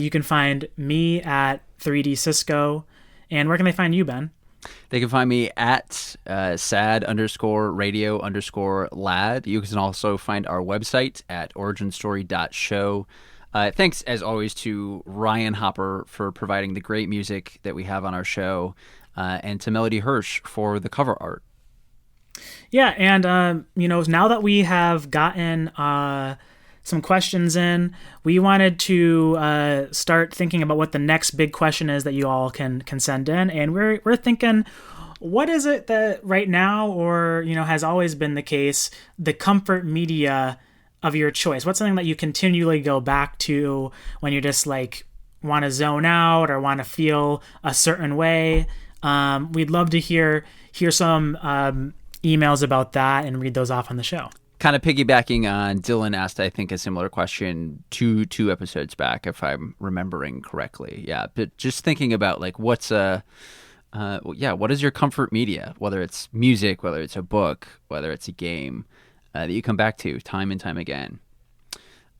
You can find me at 3D Cisco. And where can they find you, Ben? They can find me at sad_radio_lad. You can also find our website at originstory.show. Thanks, as always, to Ryan Hopper for providing the great music that we have on our show, and to Melody Hirsch for the cover art. Yeah, and, now that we have gotten some questions in, we wanted to start thinking about what the next big question is that you all can send in. And we're thinking, what is it that right now, or, has always been the case, the comfort media of your choice? What's something that you continually go back to when you just like want to zone out or want to feel a certain way? We'd love to hear some emails about that and read those off on the show. Kind of piggybacking on Dylan asked, I think, a similar question two episodes back, if I'm remembering correctly. Yeah, but just thinking about like what is your comfort media? Whether it's music, whether it's a book, whether it's a game that you come back to time and time again.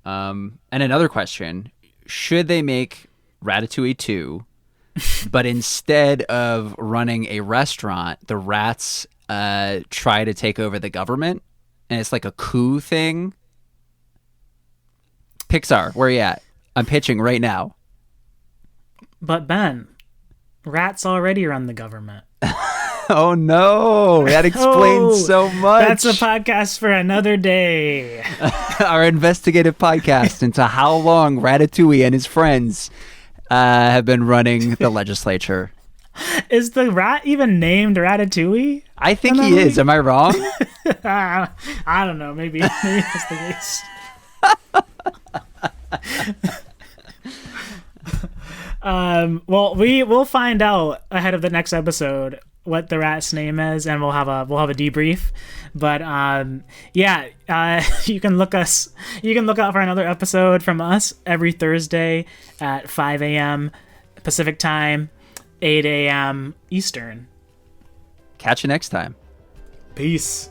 And another question: should they make Ratatouille 2, but instead of running a restaurant, the rats try to take over the government? And it's like a coup thing. Pixar, where are you at? I'm pitching right now. But Ben, rats already run the government. Oh no, that explains so much. That's a podcast for another day. Our investigative podcast into how long Ratatouille and his friends have been running the legislature. Is the rat even named Ratatouille? I think he is. Am I wrong? I don't know. Maybe that's the case. Well, we'll find out ahead of the next episode what the rat's name is, and we'll have a debrief. But you can look out for another episode from us every Thursday at 5 a.m. Pacific time, 8 a.m. Eastern. Catch you next time. Peace.